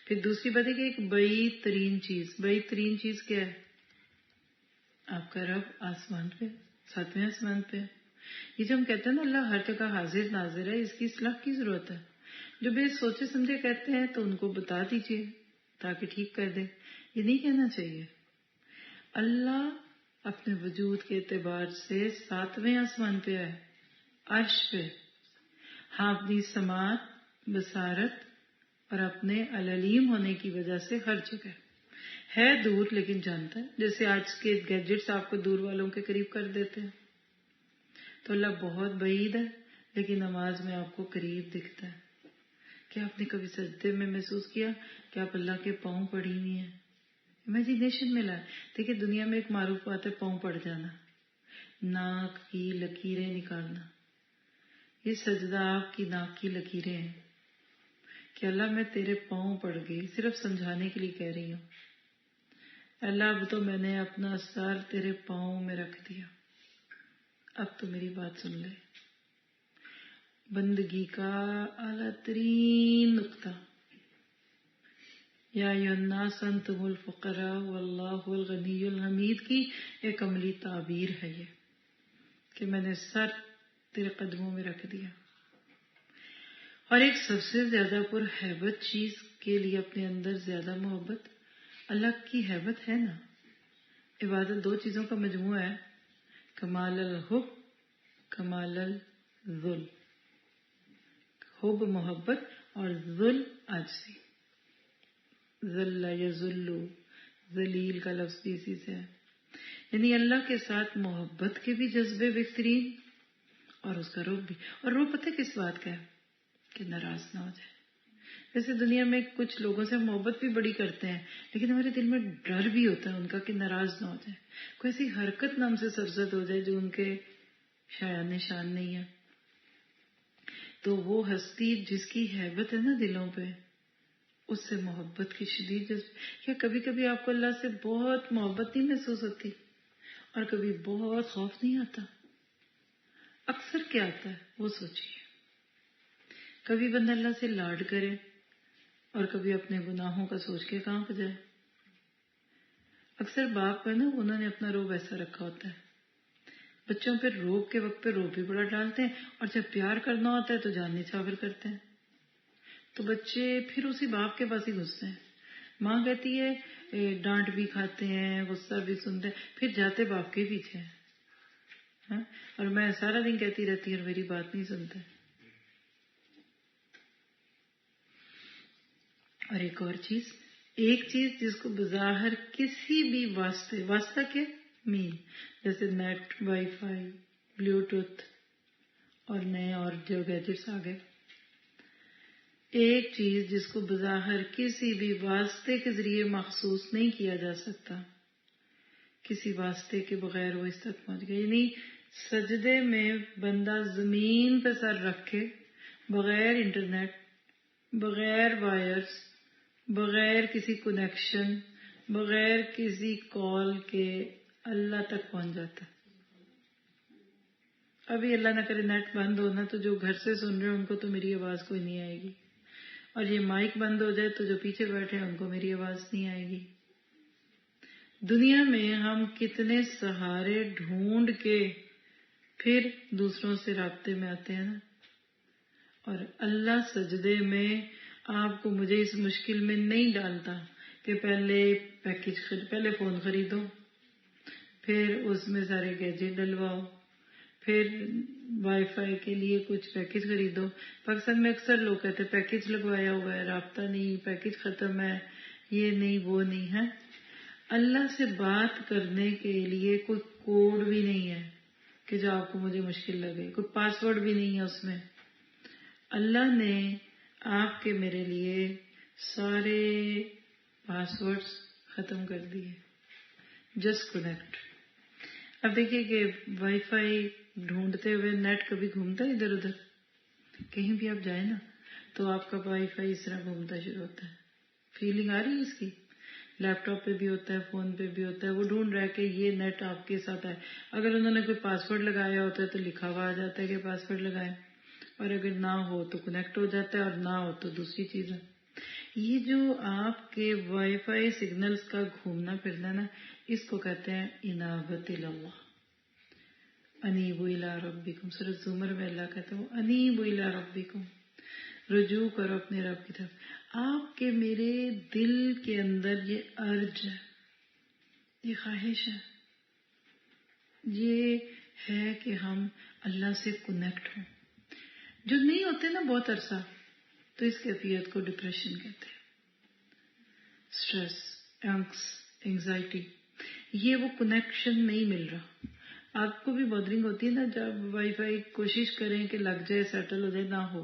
B: پھر دوسری بات ہے کہ ایک بعید ترین چیز کیا ہے؟ آپ کا رب آسمان پہ، 7ویں آسمان پہ. یہ جو ہم کہتے ہیں نا اللہ ہر جگہ حاضر ناظر ہے، اس کی اصلاح کی ضرورت ہے. جو بے سوچے سمجھے کہتے ہیں تو ان کو بتا دیجئے تاکہ ٹھیک کر دے. یہ نہیں کہنا چاہیے. اللہ اپنے وجود کے اعتبار سے 7ویں آسمان پہ ہے، عرش پہ. ہاں، اپنی سماعت، بصارت اور اپنے العلیم ہونے کی وجہ سے ہر جگہ ہے. دور لیکن جانتا ہے. جیسے آج کے گیجٹس آپ کو دور والوں کے قریب کر دیتے ہیں، تو اللہ بہت بعید ہے لیکن نماز میں آپ کو قریب دکھتا ہے. کیا آپ نے کبھی سجدے میں محسوس کیا کہ آپ اللہ کے پاؤں پڑی ہوئی ہیں؟ امیجینیشن میں لائیں. دیکھیں دنیا میں ایک معروف بات ہے پاؤں پڑ جانا، ناک کی لکیریں نکالنا. یہ سجدہ آپ کی ناک کی لکیریں ہیں کہ اللہ میں تیرے پاؤں پڑ گئی. صرف سمجھانے کے لیے کہہ رہی ہوں. اللہ اب تو میں نے اپنا سر تیرے پاؤں میں رکھ دیا، اب تو میری بات سن لے. بندگی کا اعلیٰ ترین نقطہ، یا ایھا الناس انتم الفقراء واللہ الغنی الحمید کی ایک عملی تعبیر ہے یہ کہ میں نے سر تیرے قدموں میں رکھ دیا. اور ایک سب سے زیادہ پر ہیبت چیز کے لیے اپنے اندر زیادہ محبت، اللہ کی ہیبت ہے نا. عبادت 2 چیزوں کا مجموعہ ہے، کمال الحب، کمال الذل. حب محبت اور ذل عاجزی. ذل یذل، ذلیل کا لفظ بھی اسی سے ہے. یعنی اللہ کے ساتھ محبت کے بھی جذبے بہترین اور اس کا رعب بھی. اور رعب پتہ کس بات کا ہے؟ کہ ناراض نہ ہو جائے. ویسے دنیا میں کچھ لوگوں سے محبت بھی بڑی کرتے ہیں لیکن ہمارے دل میں ڈر بھی ہوتا ہے ان کا کہ ناراض نہ ہو جائے، کوئی ایسی حرکت نہ ہم سے سرزد ہو جائے جو ان کے شایان نشان نہیں ہے. تو وہ ہستی جس کی ہیبت ہے نا دلوں پہ، اس سے محبت کی شدید جذب. یا کبھی کبھی آپ کو اللہ سے بہت محبت نہیں محسوس ہوتی اور کبھی بہت خوف نہیں آتا؟ اکثر کیا آتا ہے وہ سوچیے. کبھی بندہ اللہ سے لاڈ کرے اور کبھی اپنے گناہوں کا سوچ کے کانپ جائے. اکثر باپ ہے نا، انہوں نے اپنا روب ایسا رکھا ہوتا ہے، بچوں پہ روب کے وقت پہ روب بھی بڑا ڈالتے ہیں اور جب پیار کرنا ہوتا ہے تو جان نچھاور کرتے ہیں. تو بچے پھر اسی باپ کے پاس ہی گھستے ہیں. ماں کہتی ہے ڈانٹ بھی کھاتے ہیں، غصہ بھی سنتے ہیں، پھر جاتے باپ کے پیچھے ہیں. اور میں سارا دن کہتی رہتی ہوں اور میری بات نہیں سنتے. اور ایک اور چیز جس کو بظاہر کسی بھی واسطہ کیا مین، جیسے نیٹ، وائی فائی، بلوٹوتھ اور نئے اور جو گیجٹس آ گئے، ایک چیز جس کو بظاہر کسی بھی واسطے کے ذریعے مخصوص نہیں کیا جا سکتا، کسی واسطے کے بغیر وہ اس تک پہنچ گیا. یعنی سجدے میں بندہ زمین پہ سر رکھ کے بغیر انٹرنیٹ، بغیر وائرز، بغیر کسی کنیکشن، بغیر کسی کال کے اللہ تک پہنچ جاتا ہے. ابھی اللہ نہ کرے نیٹ بند ہونا تو جو گھر سے سن رہے ہیں ان کو تو میری آواز کوئی نہیں آئے گی، اور یہ مائک بند ہو جائے تو جو پیچھے بیٹھے ہیں ان کو میری آواز نہیں آئے گی. دنیا میں ہم کتنے سہارے ڈھونڈ کے پھر دوسروں سے رابطے میں آتے ہیں نا. اور اللہ سجدے میں آپ کو مجھے اس مشکل میں نہیں ڈالتا کہ پہلے فون خریدو، پھر اس میں سارے گیجٹ ڈلواؤ، پھر وائی فائی کے لیے کچھ پیکج خریدو. پاکستان میں اکثر لوگ کہتے ہیں پیکج لگوایا ہوا ہے، رابطہ نہیں، پیکج ختم ہے، یہ نہیں وہ نہیں ہے. اللہ سے بات کرنے کے لیے کوئی کوڈ بھی نہیں ہے کہ جو آپ کو مجھے مشکل لگے، کوئی پاس ورڈ بھی نہیں ہے اس میں. اللہ نے آپ کے میرے لیے سارے پاس ورڈز ختم کر دیے. Just connect. اب دیکھیے کہ وائی فائی ڈھونڈتے ہوئے نیٹ کبھی گھومتا ہے ادھر ادھر، کہیں بھی آپ جائیں نا تو آپ کا وائی فائی اس طرح گھومتا شروع ہوتا ہے. فیلنگ آ رہی ہے اس کی؟ لیپ ٹاپ پہ بھی ہوتا ہے، فون پہ بھی ہوتا ہے. وہ ڈھونڈ رہا ہے کہ یہ نیٹ آپ کے ساتھ آئے. اگر انہوں نے کوئی پاس ورڈ لگایا ہوتا ہے تو لکھا ہوا آ جاتا ہے کہ پاس ورڈ لگائیں، اور اگر نہ ہو تو کنیکٹ ہو جاتا ہے، اور نہ ہو تو دوسری چیز ہے. یہ جو آپ کے وائی فائی سگنلز کا گھومنا پھرنا نا، اس کو کہتے ہیں انابت اللہ. انیبوا الی ربکم. سورۃ زمر میں اللہ کہتے ہیں انیبوا الی ربکم، رجوع کرو اپنے رب کی طرف. آپ کے میرے دل کے اندر یہ ارج ہے، یہ خواہش ہے، یہ ہے کہ ہم اللہ سے کنیکٹ ہوں. جو نہیں ہوتے نا بہت عرصہ، تو اس کیفیت کو ڈپریشن کہتے ہیں. اسٹریس، اینگزائٹی، یہ وہ کنیکشن نہیں مل رہا. آپ کو بھی بادرنگ ہوتی ہے نا جب وائی فائی کوشش کریں کہ لگ جائے، سیٹل ہو جائے، نہ ہو،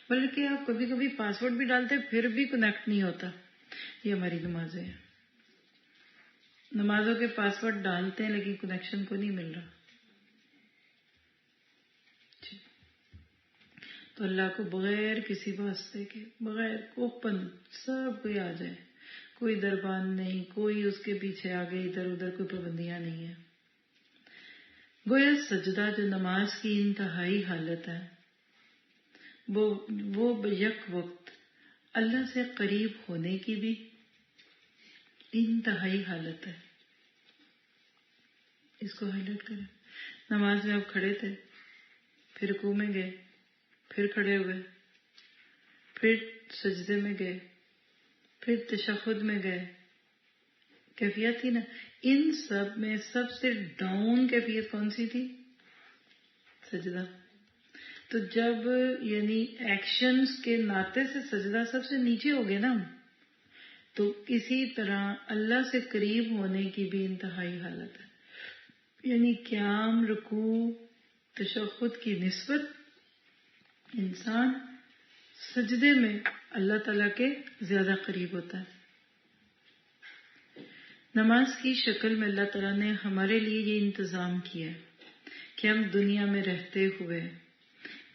B: بلکہ آپ کبھی کبھی پاس ورڈ بھی ڈالتے پھر بھی کنیکٹ نہیں ہوتا. یہ ہماری نمازیں ہیں. نمازوں کے پاس ورڈ ڈالتے ہیں لیکن کنیکشن کو نہیں مل رہا. تو اللہ کو بغیر کسی واسطے کے، بغیر اوپن سب کوئی آ جائے، کوئی دربان نہیں، کوئی اس کے پیچھے آگے ادھر ادھر کوئی پابندیاں نہیں ہیں. گویا سجدہ جو نماز کی انتہائی حالت ہے، وہ یک وقت اللہ سے قریب ہونے کی بھی انتہائی حالت ہے. اس کو ہائی لائٹ کریں. نماز میں آپ کھڑے تھے، پھر رکوع میں گئے، پھر کھڑے ہوئے، پھر سجدے میں گئے، پھر تشہد میں گئے. کیفیت تھی نا. ان سب میں سب سے ڈاؤن کیفیت کون سی تھی؟ سجدہ. تو جب یعنی ایکشنز کے ناطے سے سجدہ سب سے نیچے ہو گئے نا، تو اسی طرح اللہ سے قریب ہونے کی بھی انتہائی حالت ہے. یعنی قیام، رکوع، تشہد کی نسبت انسان سجدے میں اللہ تعالیٰ کے زیادہ قریب ہوتا ہے. نماز کی شکل میں اللہ تعالیٰ نے ہمارے لیے یہ انتظام کیا ہے کہ ہم دنیا میں رہتے ہوئے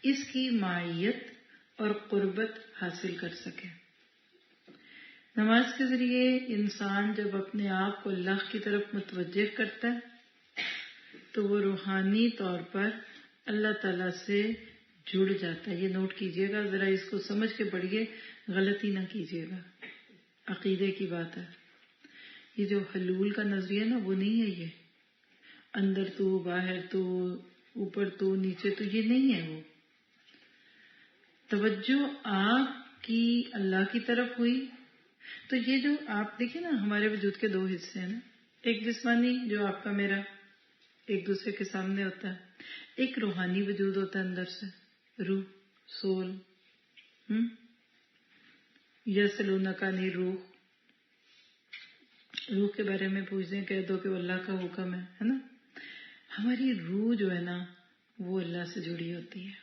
B: اس کی معیت اور قربت حاصل کر سکیں. نماز کے ذریعے انسان جب اپنے آپ کو اللہ کی طرف متوجہ کرتا ہے تو وہ روحانی طور پر اللہ تعالیٰ سے جڑ جاتا ہے. یہ نوٹ کیجئے گا، ذرا اس کو سمجھ کے پڑھیے، غلطی نہ کیجئے گا. عقیدے کی بات ہے. یہ جو حلول کا نظریہ نا وہ نہیں ہے. یہ اندر تو، باہر تو، اوپر تو، نیچے تو، یہ نہیں ہے. وہ توجہ آپ کی اللہ کی طرف ہوئی تو یہ جو آپ دیکھیں نا، ہمارے وجود کے دو حصے ہیں نا. ایک جسمانی جو آپ کا میرا ایک دوسرے کے سامنے ہوتا ہے، ایک روحانی وجود ہوتا ہے اندر سے، روح، سول. یسألونک عن الروح، روح کے بارے میں پوچھتے ہیں، کہہ دو کہ وہ اللہ کا حکم ہے نا. ہماری روح جو ہے نا وہ اللہ سے جڑی ہوتی ہے.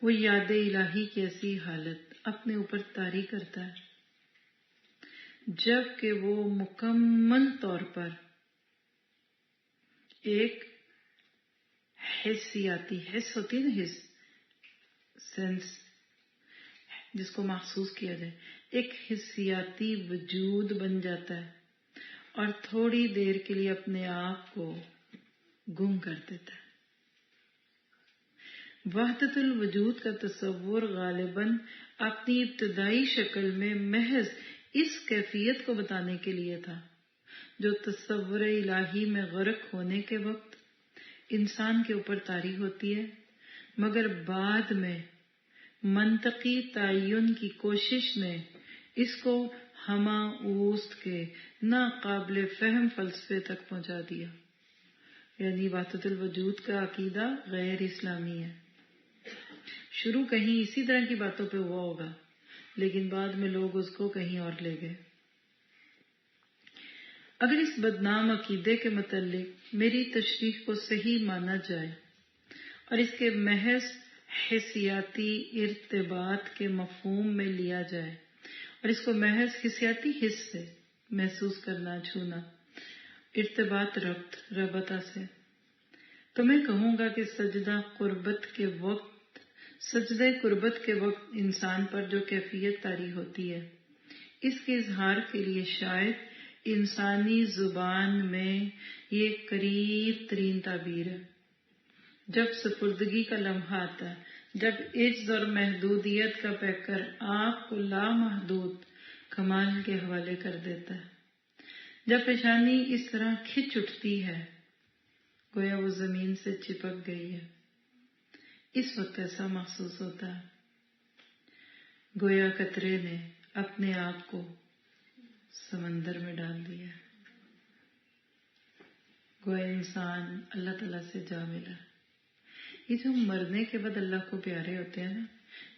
B: وہ یاد الہی کی ایسی حالت اپنے اوپر طاری کرتا ہے جب کہ وہ مکمل طور پر ایک حسیاتی، حس ہوتی ہے نا، حس، سینس، جس کو محسوس کیا جائے، ایک حسیاتی وجود بن جاتا ہے اور تھوڑی دیر کے لیے اپنے آپ کو گم کر دیتا ہے۔ وحدت الوجود کا تصور غالباً اپنی ابتدائی شکل میں محض اس کیفیت کو بتانے کے لیے تھا جو تصور الہی میں غرق ہونے کے وقت انسان کے اوپر طاری ہوتی ہے، مگر بعد میں منطقی تعین کی کوشش نے اس کو ہمہ اوست کے ناقابل فہم فلسفے تک پہنچا دیا۔ یعنی وحدت الوجود کا عقیدہ غیر اسلامی ہے۔ شروع کہیں اسی طرح کی باتوں پہ ہوا ہوگا، لیکن بعد میں لوگ اس کو کہیں اور لے گئے۔ اگر اس بدنام عقیدے کے متعلق میری تشریح کو صحیح مانا جائے اور اس کے محض حسیاتی ارتباط کے مفہوم میں لیا جائے اور اس کو محض حسیاتی حس سے محسوس کرنا، چھونا، ارتباط ربطہ سے، تو میں کہوں گا کہ سجدہ قربت کے وقت انسان پر جو کیفیت طاری ہوتی ہے، اس کے اظہار کے لیے شاید انسانی زبان میں یہ قریب ترین تعبیر ہے۔ جب سپردگی کا لمحہ آتا ہے، جب عجز اور محدودیت کا پیکر آپ کو لامحدود کمال کے حوالے کر دیتا ہے، جب پیشانی اس طرح کھچ اٹھتی ہے گویا وہ زمین سے چپک گئی ہے، اس وقت ایسا محسوس ہوتا ہے گویا قطرے نے اپنے آپ کو سمندر میں ڈال دیا، گویا انسان اللہ تعالیٰ سے جا ملا۔ یہ جو مرنے کے بعد اللہ کو پیارے ہوتے ہیں نا،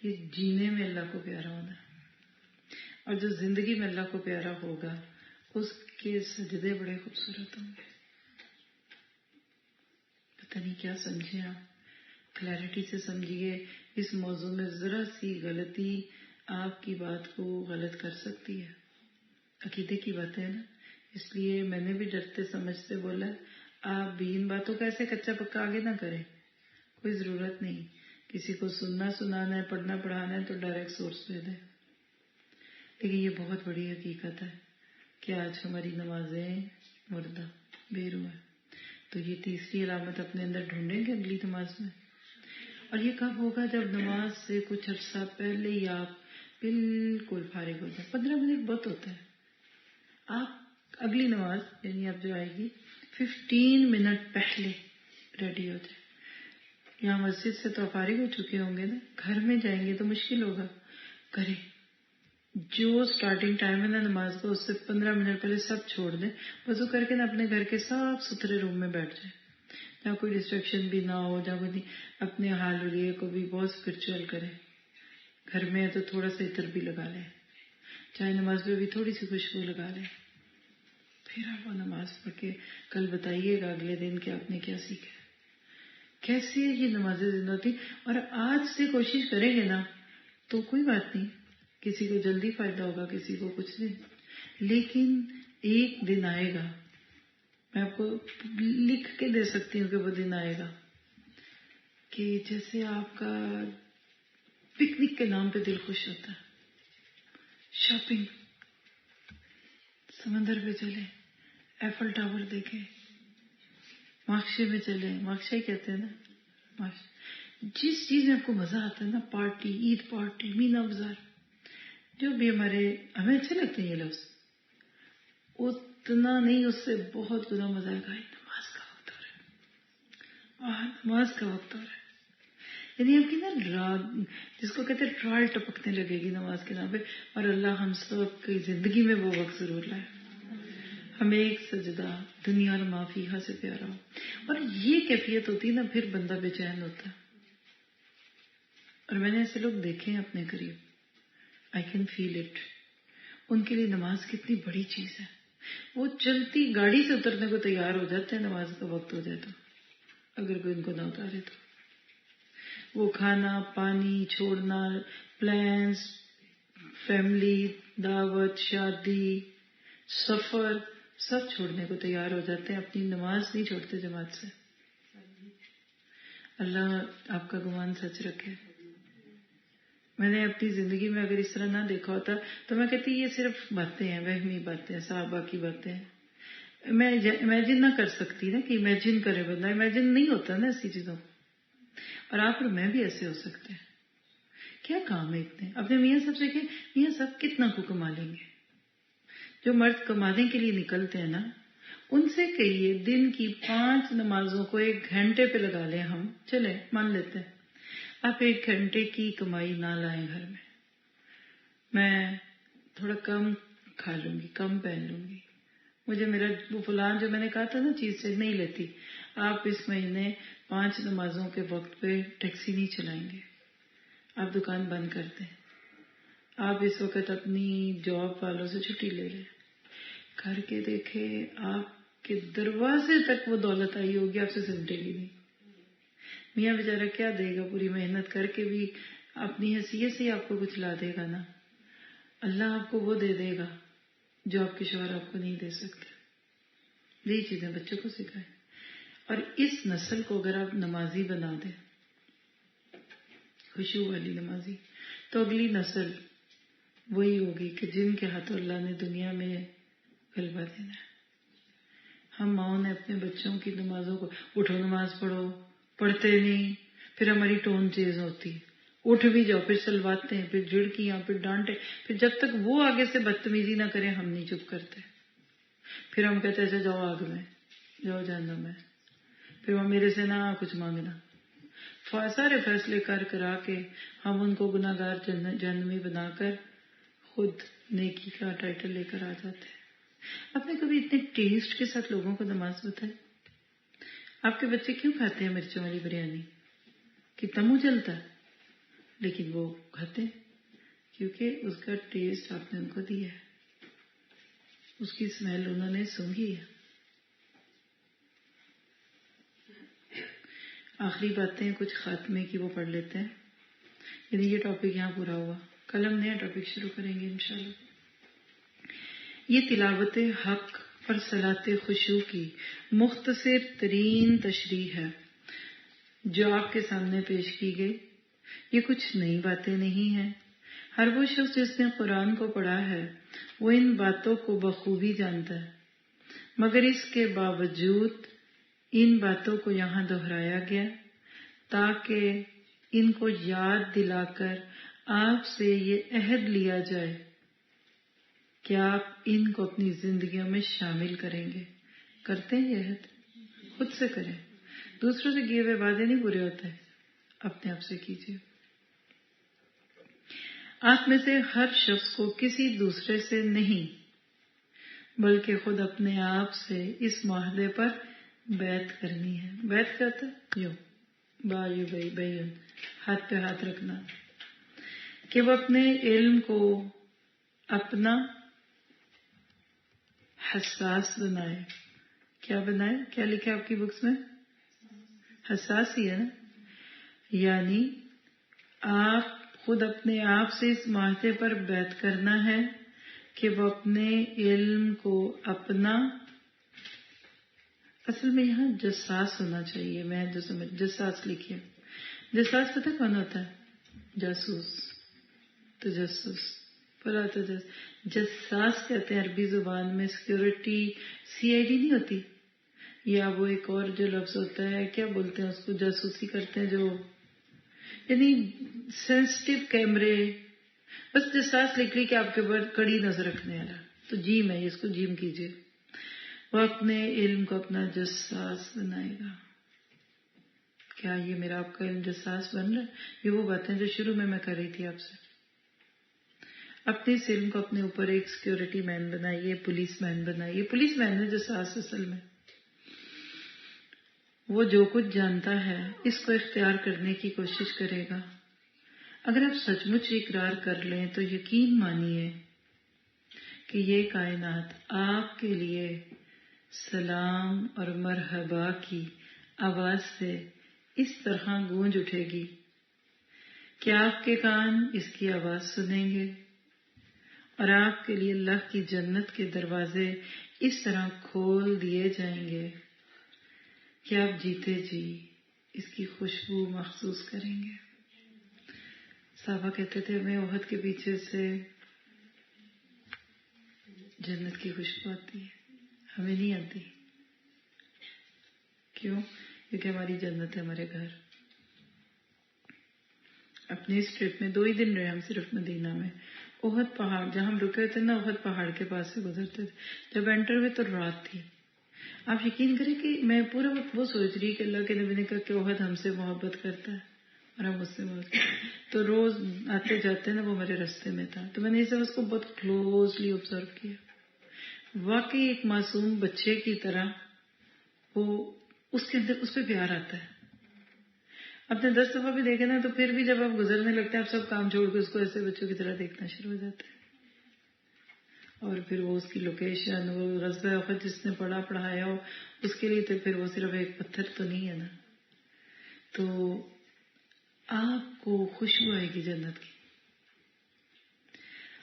B: یہ جینے میں اللہ کو پیارا ہونا ہے، اور جو زندگی میں اللہ کو پیارا ہوگا اس کے سجدے بڑے خوبصورت ہوں گے۔ پتہ نہیں کیا سمجھیں آپ، کلیئرٹی سے سمجھیے۔ اس موضوع میں ذرا سی غلطی آپ کی بات کو غلط کر سکتی ہے، عقیدے کی باتیں نا، اس لیے میں نے بھی ڈرتے سمجھتے بولا آپ بھی ان باتوں کا ایسے کچا پکا آگے نہ کریں، کوئی ضرورت نہیں۔ کسی کو سننا سنانا ہے، پڑھنا پڑھانا ہے تو ڈائریکٹ سورس دے دیں۔ لیکن یہ بہت بڑی حقیقت ہے کہ آج ہماری نمازیں مردہ بے روح ہیں، تو یہ تیسری علامت اپنے اندر ڈھونڈیں گے اگلی نماز میں۔ اور یہ کب ہوگا؟ جب نماز سے کچھ عرصہ پہلے ہی آپ بالکل فارغ ہو جائیں۔ 15 منٹ بہت ہوتا ہے، آپ اگلی نماز یعنی اب جو آئے گی 15 منٹ پہلے ریڈی ہو جائیں۔ یہاں مسجد سے تو فارغ ہو چکے ہوں گے نا، گھر میں جائیں گے تو مشکل ہوگا، کریں جو سٹارٹنگ ٹائم ہے نا نماز کا اس سے 15 منٹ پہلے سب چھوڑ دیں، وضو کر کے نا اپنے گھر کے صاف ستھرے روم میں بیٹھ جائیں جہاں کوئی ڈسٹریکشن بھی نہ ہو، جہاں کوئی اپنے حال حلیے کو بھی بہت اسپرچوئل کریں۔ گھر میں ہے تو تھوڑا سا عطر بھی لگا لیں، چاہے نماز میں بھی تھوڑی سی خوشبو لگا لیں، پھر آپ وہ نماز پڑھ کے کل بتائیے گا اگلے دن کہ آپ نے کیا سیکھا، کیسے یہ نمازیں زندہ ہوتی۔ اور آج سے کوشش کریں گے نا تو کوئی بات نہیں، کسی کو جلدی فائدہ ہوگا، کسی کو کچھ نہیں، لیکن ایک دن آئے گا، میں آپ کو لکھ کے دے سکتی ہوں کہ وہ دن آئے گا کہ جیسے آپ کا پکنک کے نام پہ دل خوش ہوتا ہے، شاپنگ، سمندر پہ چلیں، ایفل ٹاور دیکھیں، ماکشے میں چلیں، ماکشے کہتے ہیں نا، جس چیز میں آپ کو مزہ آتا ہے نا، پارٹی، عید پارٹی، مینا بازار، جو بھی ہمیں اچھے لگتے ہیں یہ لفظ، اتنا نہیں، اس سے بہت گنا مزہ آئے گا۔ نماز کا وقت ہو رہا ہے، نماز کا وقت ہو رہا ہے، یعنی آپ کی نا جس کو کہتے ہیں ٹرال ٹپکنے لگے گی نماز کے نام پہ، اور اللہ ہم سب کی زندگی میں وہ وقت ضرور لائے، ہمیں ایک سجدہ دنیا اور ما فیہا سے پیارا ہو۔ اور یہ کیفیت ہوتی ہے نا، پھر بندہ بے چین ہوتا ہے۔ اور میں نے ایسے لوگ دیکھے ہیں اپنے قریب، I can feel it، ان کے لیے نماز کتنی بڑی چیز ہے، وہ چلتی گاڑی سے اترنے کو تیار ہو جاتے ہیں نماز کا وقت ہو جائے تو، اگر کوئی ان کو نہ اتارے تو۔ وہ کھانا پانی چھوڑنا، پلانز، فیملی، دعوت، شادی، سفر، سب چھوڑنے کو تیار ہو جاتے ہیں، اپنی نماز نہیں چھوڑتے جماعت سے۔ اللہ آپ کا گمان سچ رکھے۔ میں نے اپنی زندگی میں اگر اس طرح نہ دیکھا ہوتا تو میں کہتی یہ صرف باتیں ہیں، وہمی باتیں ہیں، صحابہ کی باتیں ہیں، میں امیجن نہ کر سکتی نا، کہ امیجن کرے بندہ، امیجن نہیں ہوتا نا ایسی چیزوں. اور آپ اور میں بھی ایسے ہو سکتے ہیں. کیا کام ہے اتنے؟ اپنے میاں صاحب سے کہ میاں صاحب کتنا کو کما لیں گے؟ جو مرد کمانے کے لیے نکلتے ہیں نا، ان سے کہیے دن کی 5 نمازوں کو 1 گھنٹے پہ لگا لیں. ہم چلیں مان لیتے ہیں آپ 1 گھنٹے کی کمائی نہ لائیں گھر میں تھوڑا کم کھا لوں گی، کم پہن لوں گی، مجھے میرا وہ فلان جو میں نے کہا تھا نا چیز سے نہیں لیتی. آپ اس مہینے 5 نمازوں کے وقت پہ ٹیکسی نہیں چلائیں گے، آپ دکان بند کر دیں، آپ اس وقت اپنی جاب والوں سے چھٹی لے لیں. کر کے دیکھے آپ کے دروازے تک وہ دولت آئی ہوگی، آپ سے سمٹے گی نہیں. میاں بیچارہ کیا دے گا، پوری محنت کر کے بھی اپنی حیثیت سے آپ کو کچھ لا دے گا نا. اللہ آپ کو وہ دے دے گا جو آپ کے شوہر آپ کو نہیں دے سکتے. یہی چیزیں بچوں کو سکھائیں. اور اس نسل کو اگر آپ نمازی بنا دیں، خشوع والی نمازی، تو اگلی نسل وہی ہوگی کہ جن کے ہاتھوں اللہ نے دنیا میں غلبہ دینا ہے. ہم ماؤں نے اپنے بچوں کی نمازوں کو اٹھو نماز پڑھو، پڑھتے نہیں، پھر ہماری ٹون چیز ہوتی، اٹھ بھی جاؤ پھر سلواتے ہیں، پھر جھڑکیاں، پھر ڈانٹے، پھر جب تک وہ آگے سے بدتمیزی نہ کریں ہم نہیں چپ کرتے. پھر ہم کہتے ہیں جاؤ آگ میں، جاؤ جہنم میں، پھر وہ میرے سے نہ کچھ مانگنا. سارے فیصلے کرا کے ہم ان کو گناہ گار جہنمی بنا کر خود نیکی کا ٹائٹل لے کر آ جاتے ہیں. آپ نے کبھی اتنے ٹیسٹ کے ساتھ لوگوں کو نماز بتائی؟ آپ کے بچے کیوں کھاتے ہیں مرچوں والی بریانی؟ کتنا منہ جلتا ہے، لیکن وہ کھاتے ہیں کیونکہ اس کا ٹیسٹ آپ نے ان کو دیا ہے، اس کی اسمیل انہوں نے سونگھی ہے. آخری باتیں کچھ خاتمے کی وہ پڑھ لیتے ہیں، یعنی یہ ٹاپک یہاں پورا ہوا. کل ہم نیا ٹاپک شروع کریں گے انشاءاللہ. یہ تلاوت حق اور صلاۃ خشوع کی مختصر ترین تشریح ہے جو آپ کے سامنے پیش کی گئی. یہ کچھ نئی باتیں نہیں ہیں. ہر وہ شخص جس نے قرآن کو پڑھا ہے وہ ان باتوں کو بخوبی جانتا ہے، مگر اس کے باوجود ان باتوں کو یہاں دہرایا گیا تاکہ ان کو یاد دلا کر آپ سے یہ عہد لیا جائے کہ آپ ان کو اپنی زندگیوں میں شامل کریں گے. کرتے ہیں یہ عہد؟ خود سے کریں. دوسروں سے کیے ہوئے وعدے نہیں پورے ہوتے، اپنے آپ سے کیجیے. آپ میں سے ہر شخص کو کسی دوسرے سے نہیں بلکہ خود اپنے آپ سے اس معاہدے پر بیعت کرنی ہے. بیعت کرتا ہے یوں بایو بین، ہاتھ پہ ہاتھ رکھنا، کہ وہ اپنے علم کو اپنا حساس بنائے. کیا بنائے؟ کیا لکھا ہے آپ کی بکس میں؟ حساس ہی ہے نا. یعنی آپ خود اپنے آپ سے اس معاہدے پر بیعت کرنا ہے کہ وہ اپنے علم کو اپنا، اصل میں یہاں جساس ہونا چاہیے. میں جو سمجھ جساس لکھیے. جساس پتہ کون ہوتا ہے؟ جاسوس، تجسس، بلا جساس کہتے ہیں عربی زبان میں. سیکیورٹی CID نہیں ہوتی، یا وہ ایک اور جو لفظ ہوتا ہے کیا بولتے ہیں اس کو، جاسوسی کرتے ہیں جو، یعنی سینسٹیو کیمرے. بس جساس لکھ لی کہ آپ کے اوپر کڑی نظر رکھنے والا، تو جیم ہے، اس کو جیم کیجیے. وہ اپنے علم کو اپنا جساس بنائے گا. کیا یہ میرا آپ کا علم جساس بن رہا ہے؟ یہ وہ باتیں جو شروع میں کر رہی تھی آپ سے. اپنے اس علم کو اپنے اوپر ایک سیکیورٹی مین بنائیے، پولیس مین بنائیے. پولیس مین ہے جساس اصل میں. وہ جو کچھ جانتا ہے اس کو اختیار کرنے کی کوشش کرے گا. اگر آپ سچ مچ اقرار کر لیں تو یقین مانیے کہ یہ کائنات آپ کے لیے سلام اور مرحبا کی آواز سے اس طرح گونج اٹھے گی کہ آپ کے کان اس کی آواز سنیں گے اور آپ کے لیے اللہ کی جنت کے دروازے اس طرح کھول دیے جائیں گے کہ آپ جیتے جی اس کی خوشبو محسوس کریں گے. صحابہ کہتے تھے ہمیں احد کے پیچھے سے جنت کی خوشبو آتی ہے، ہمیں نہیں آتی. کیوں؟ کیونکہ ہماری جنت ہے ہمارے گھر. اپنی اس ٹرپ میں 2 ہی دن رہے ہم صرف مدینہ میں. احد پہاڑ جہاں ہم رکے تھے نا، احد پہاڑ کے پاس سے گزرتے تھے. جب انٹر ہوئے تو رات تھی. آپ یقین کریں کہ میں پورے وقت وہ سوچ رہی کہ اللہ کے نبی نے کہا کہ احد ہم سے محبت کرتا ہے اور ہم اس سے محبت کرتے ہیں. تو روز آتے جاتے نا، وہ میرے راستے میں تھا. تو میں نے اس کو بہت کلوزلی آبزرو کیا. واقعی ایک معصوم بچے کی طرح وہ اس کے اندر اس پہ پیار آتا ہے. آپ نے 10 دفعہ بھی دیکھے نا، تو پھر بھی جب آپ گزرنے لگتے ہیں آپ سب کام چھوڑ کے اس کو ایسے بچوں کی طرح دیکھنا شروع ہو جاتے ہیں. اور پھر وہ اس کی لوکیشن، وہ غزوہ احد جس نے پڑھایا ہو اس کے لیے، تو پھر وہ صرف ایک پتھر تو نہیں ہے نا. تو آپ کو خوشبو آئے گی جنت کی.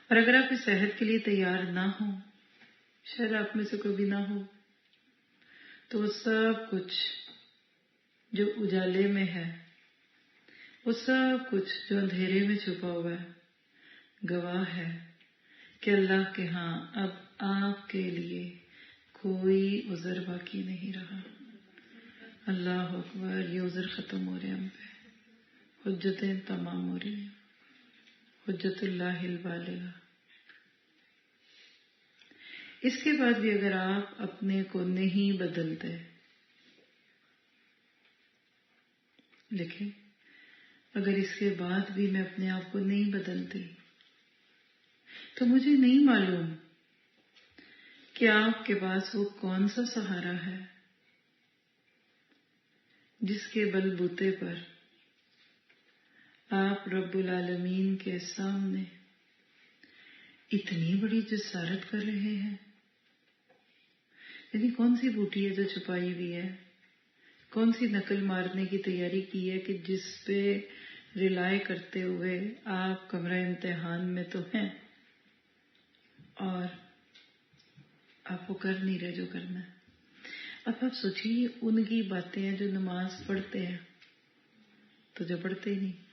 B: اور اگر آپ اس صحت کے لیے تیار نہ ہو، شاید آپ میں سے کوئی بھی نہ ہو، تو وہ سب کچھ جو اجالے میں ہے، وہ سب کچھ جو اندھیرے میں چھپا ہوا ہے، گواہ ہے کہ اللہ کے ہاں اب آپ کے لیے کوئی عذر باقی نہیں رہا. اللہ اکبر، یہ عذر ختم ہو رہے ہیں ہم پہ، حجتیں تمام ہو رہی ہیں. حجت اللہ البالغہ. اس کے بعد بھی اگر آپ اپنے کو نہیں بدلتے، لکھیں، اگر اس کے بعد بھی میں اپنے آپ کو نہیں بدلتی تو مجھے نہیں معلوم کہ آپ کے پاس وہ کون سا سہارا ہے جس کے بل بوتے پر آپ رب العالمین کے سامنے اتنی بڑی جسارت کر رہے ہیں. یعنی کون سی بوٹی ہے جو چھپائی ہوئی ہے، کون سی نقل مارنے کی تیاری کی ہے کہ جس پہ ریلائی کرتے ہوئے آپ کمرہ امتحان میں تو ہیں اور آپ وہ کر نہیں رہے جو کرنا ہے. اب آپ سوچیے ان کی باتیں ہیں جو نماز پڑھتے ہیں تو جو پڑھتے ہی نہیں،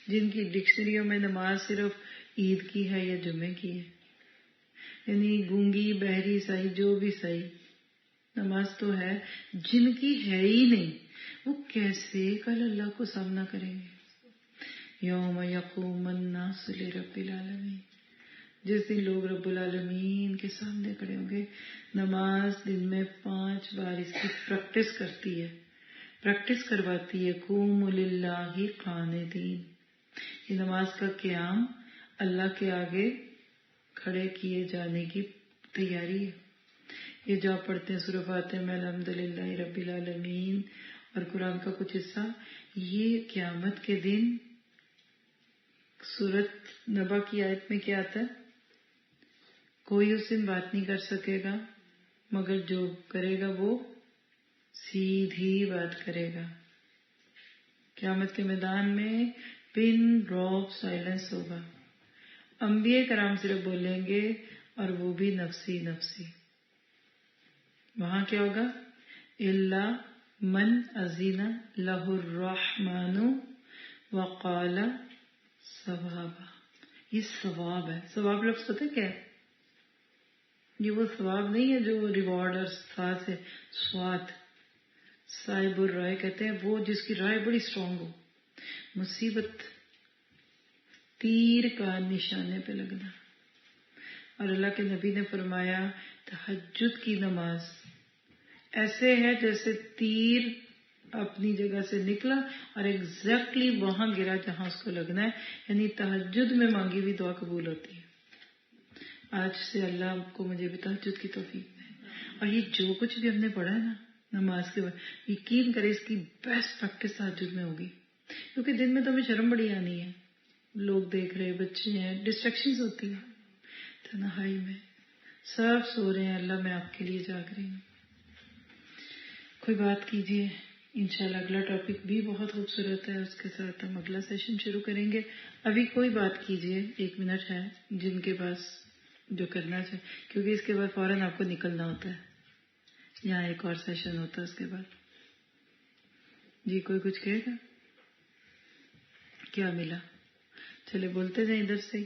B: جن کی ڈکشنریوں میں نماز صرف عید کی ہے یا جمعے کی ہے. یعنی گونگی بہری سائی جو بھی سائی نماز تو ہے، جن کی ہے ہی نہیں وہ کیسے کل اللہ کو سامنا کریں گے. یوم یقوم الناس لرب العالمین، جس دن لوگ رب العالمین کے سامنے کھڑے ہوں گے. نماز دن میں 5 بار اس کی پریکٹس کرتی ہے، پریکٹس کرواتی ہے. قوموا للہ قانتین، یہ نماز کا قیام اللہ کے آگے کھڑے کیے جانے کی تیاری ہے. یہ جو آپ پڑھتے ہیں سورہ فاتحہ میں الحمدللہ رب العالمین اور قرآن کا کچھ حصہ، یہ قیامت کے دن سورۃ نبا کی آیت میں کیا آتا ہے؟ کوئی اس دن بات نہیں کر سکے گا مگر جو کرے گا وہ سیدھی بات کرے گا. قیامت کے میدان میں پن ڈراپ سائلنس ہوگا. انبیاء کرام صرف بولیں گے اور وہ بھی نفسی نفسی. وہاں کیا ہوگا؟ الا من اذن لہ الرحمن وقال ثوابا. یہ ثواب ہے. ثواب لفظ پتہ کیا ہے؟ یہ وہ ثواب نہیں ہے جو ریوارڈ اور ساتھ ہے. سوات صاحب الرائے کہتے ہیں وہ جس کی رائے بڑی اسٹرانگ ہو. مصیبت تیر کا نشانے پہ لگنا. اور اللہ کے نبی نے فرمایا تہجد کی نماز ایسے ہے جیسے تیر اپنی جگہ سے نکلا اور ایگزیکٹلی وہاں گرا جہاں اس کو لگنا ہے. یعنی تہجد میں مانگی ہوئی دعا قبول ہوتی ہے. آج سے اللہ کو مجھے بھی تہجد کی توفیق دے. اور یہ جو کچھ بھی ہم نے پڑھا ہے نا نماز کے بعد، یقین کرے اس کی بیسٹ پریکٹس تہجد میں ہوگی. کیونکہ دن میں تو ہمیں شرم بڑی آنی ہے، لوگ دیکھ رہے، بچے ہیں، ڈسٹریکشنز ہوتی ہیں. تنہائی میں سب سو رہے ہیں، اللہ میں آپ کے لیے جاگ رہی ہوں. کوئی بات کیجئے. انشاءاللہ اگلا ٹاپک بھی بہت خوبصورت ہے، اس کے ساتھ ہم اگلا سیشن شروع کریں گے. ابھی کوئی بات کیجئے، 1 منٹ ہے جن کے پاس جو کرنا چاہے، کیونکہ اس کے بعد فوراً آپ کو نکلنا ہوتا ہے. یہاں ایک اور سیشن ہوتا ہے اس کے بعد. جی کوئی کچھ کہے گا؟ کیا ملا؟ چلے بولتے جائیں ادھر سے.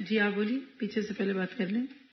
B: جی آپ بولیے, پیچھے سے پہلے بات کر لیں.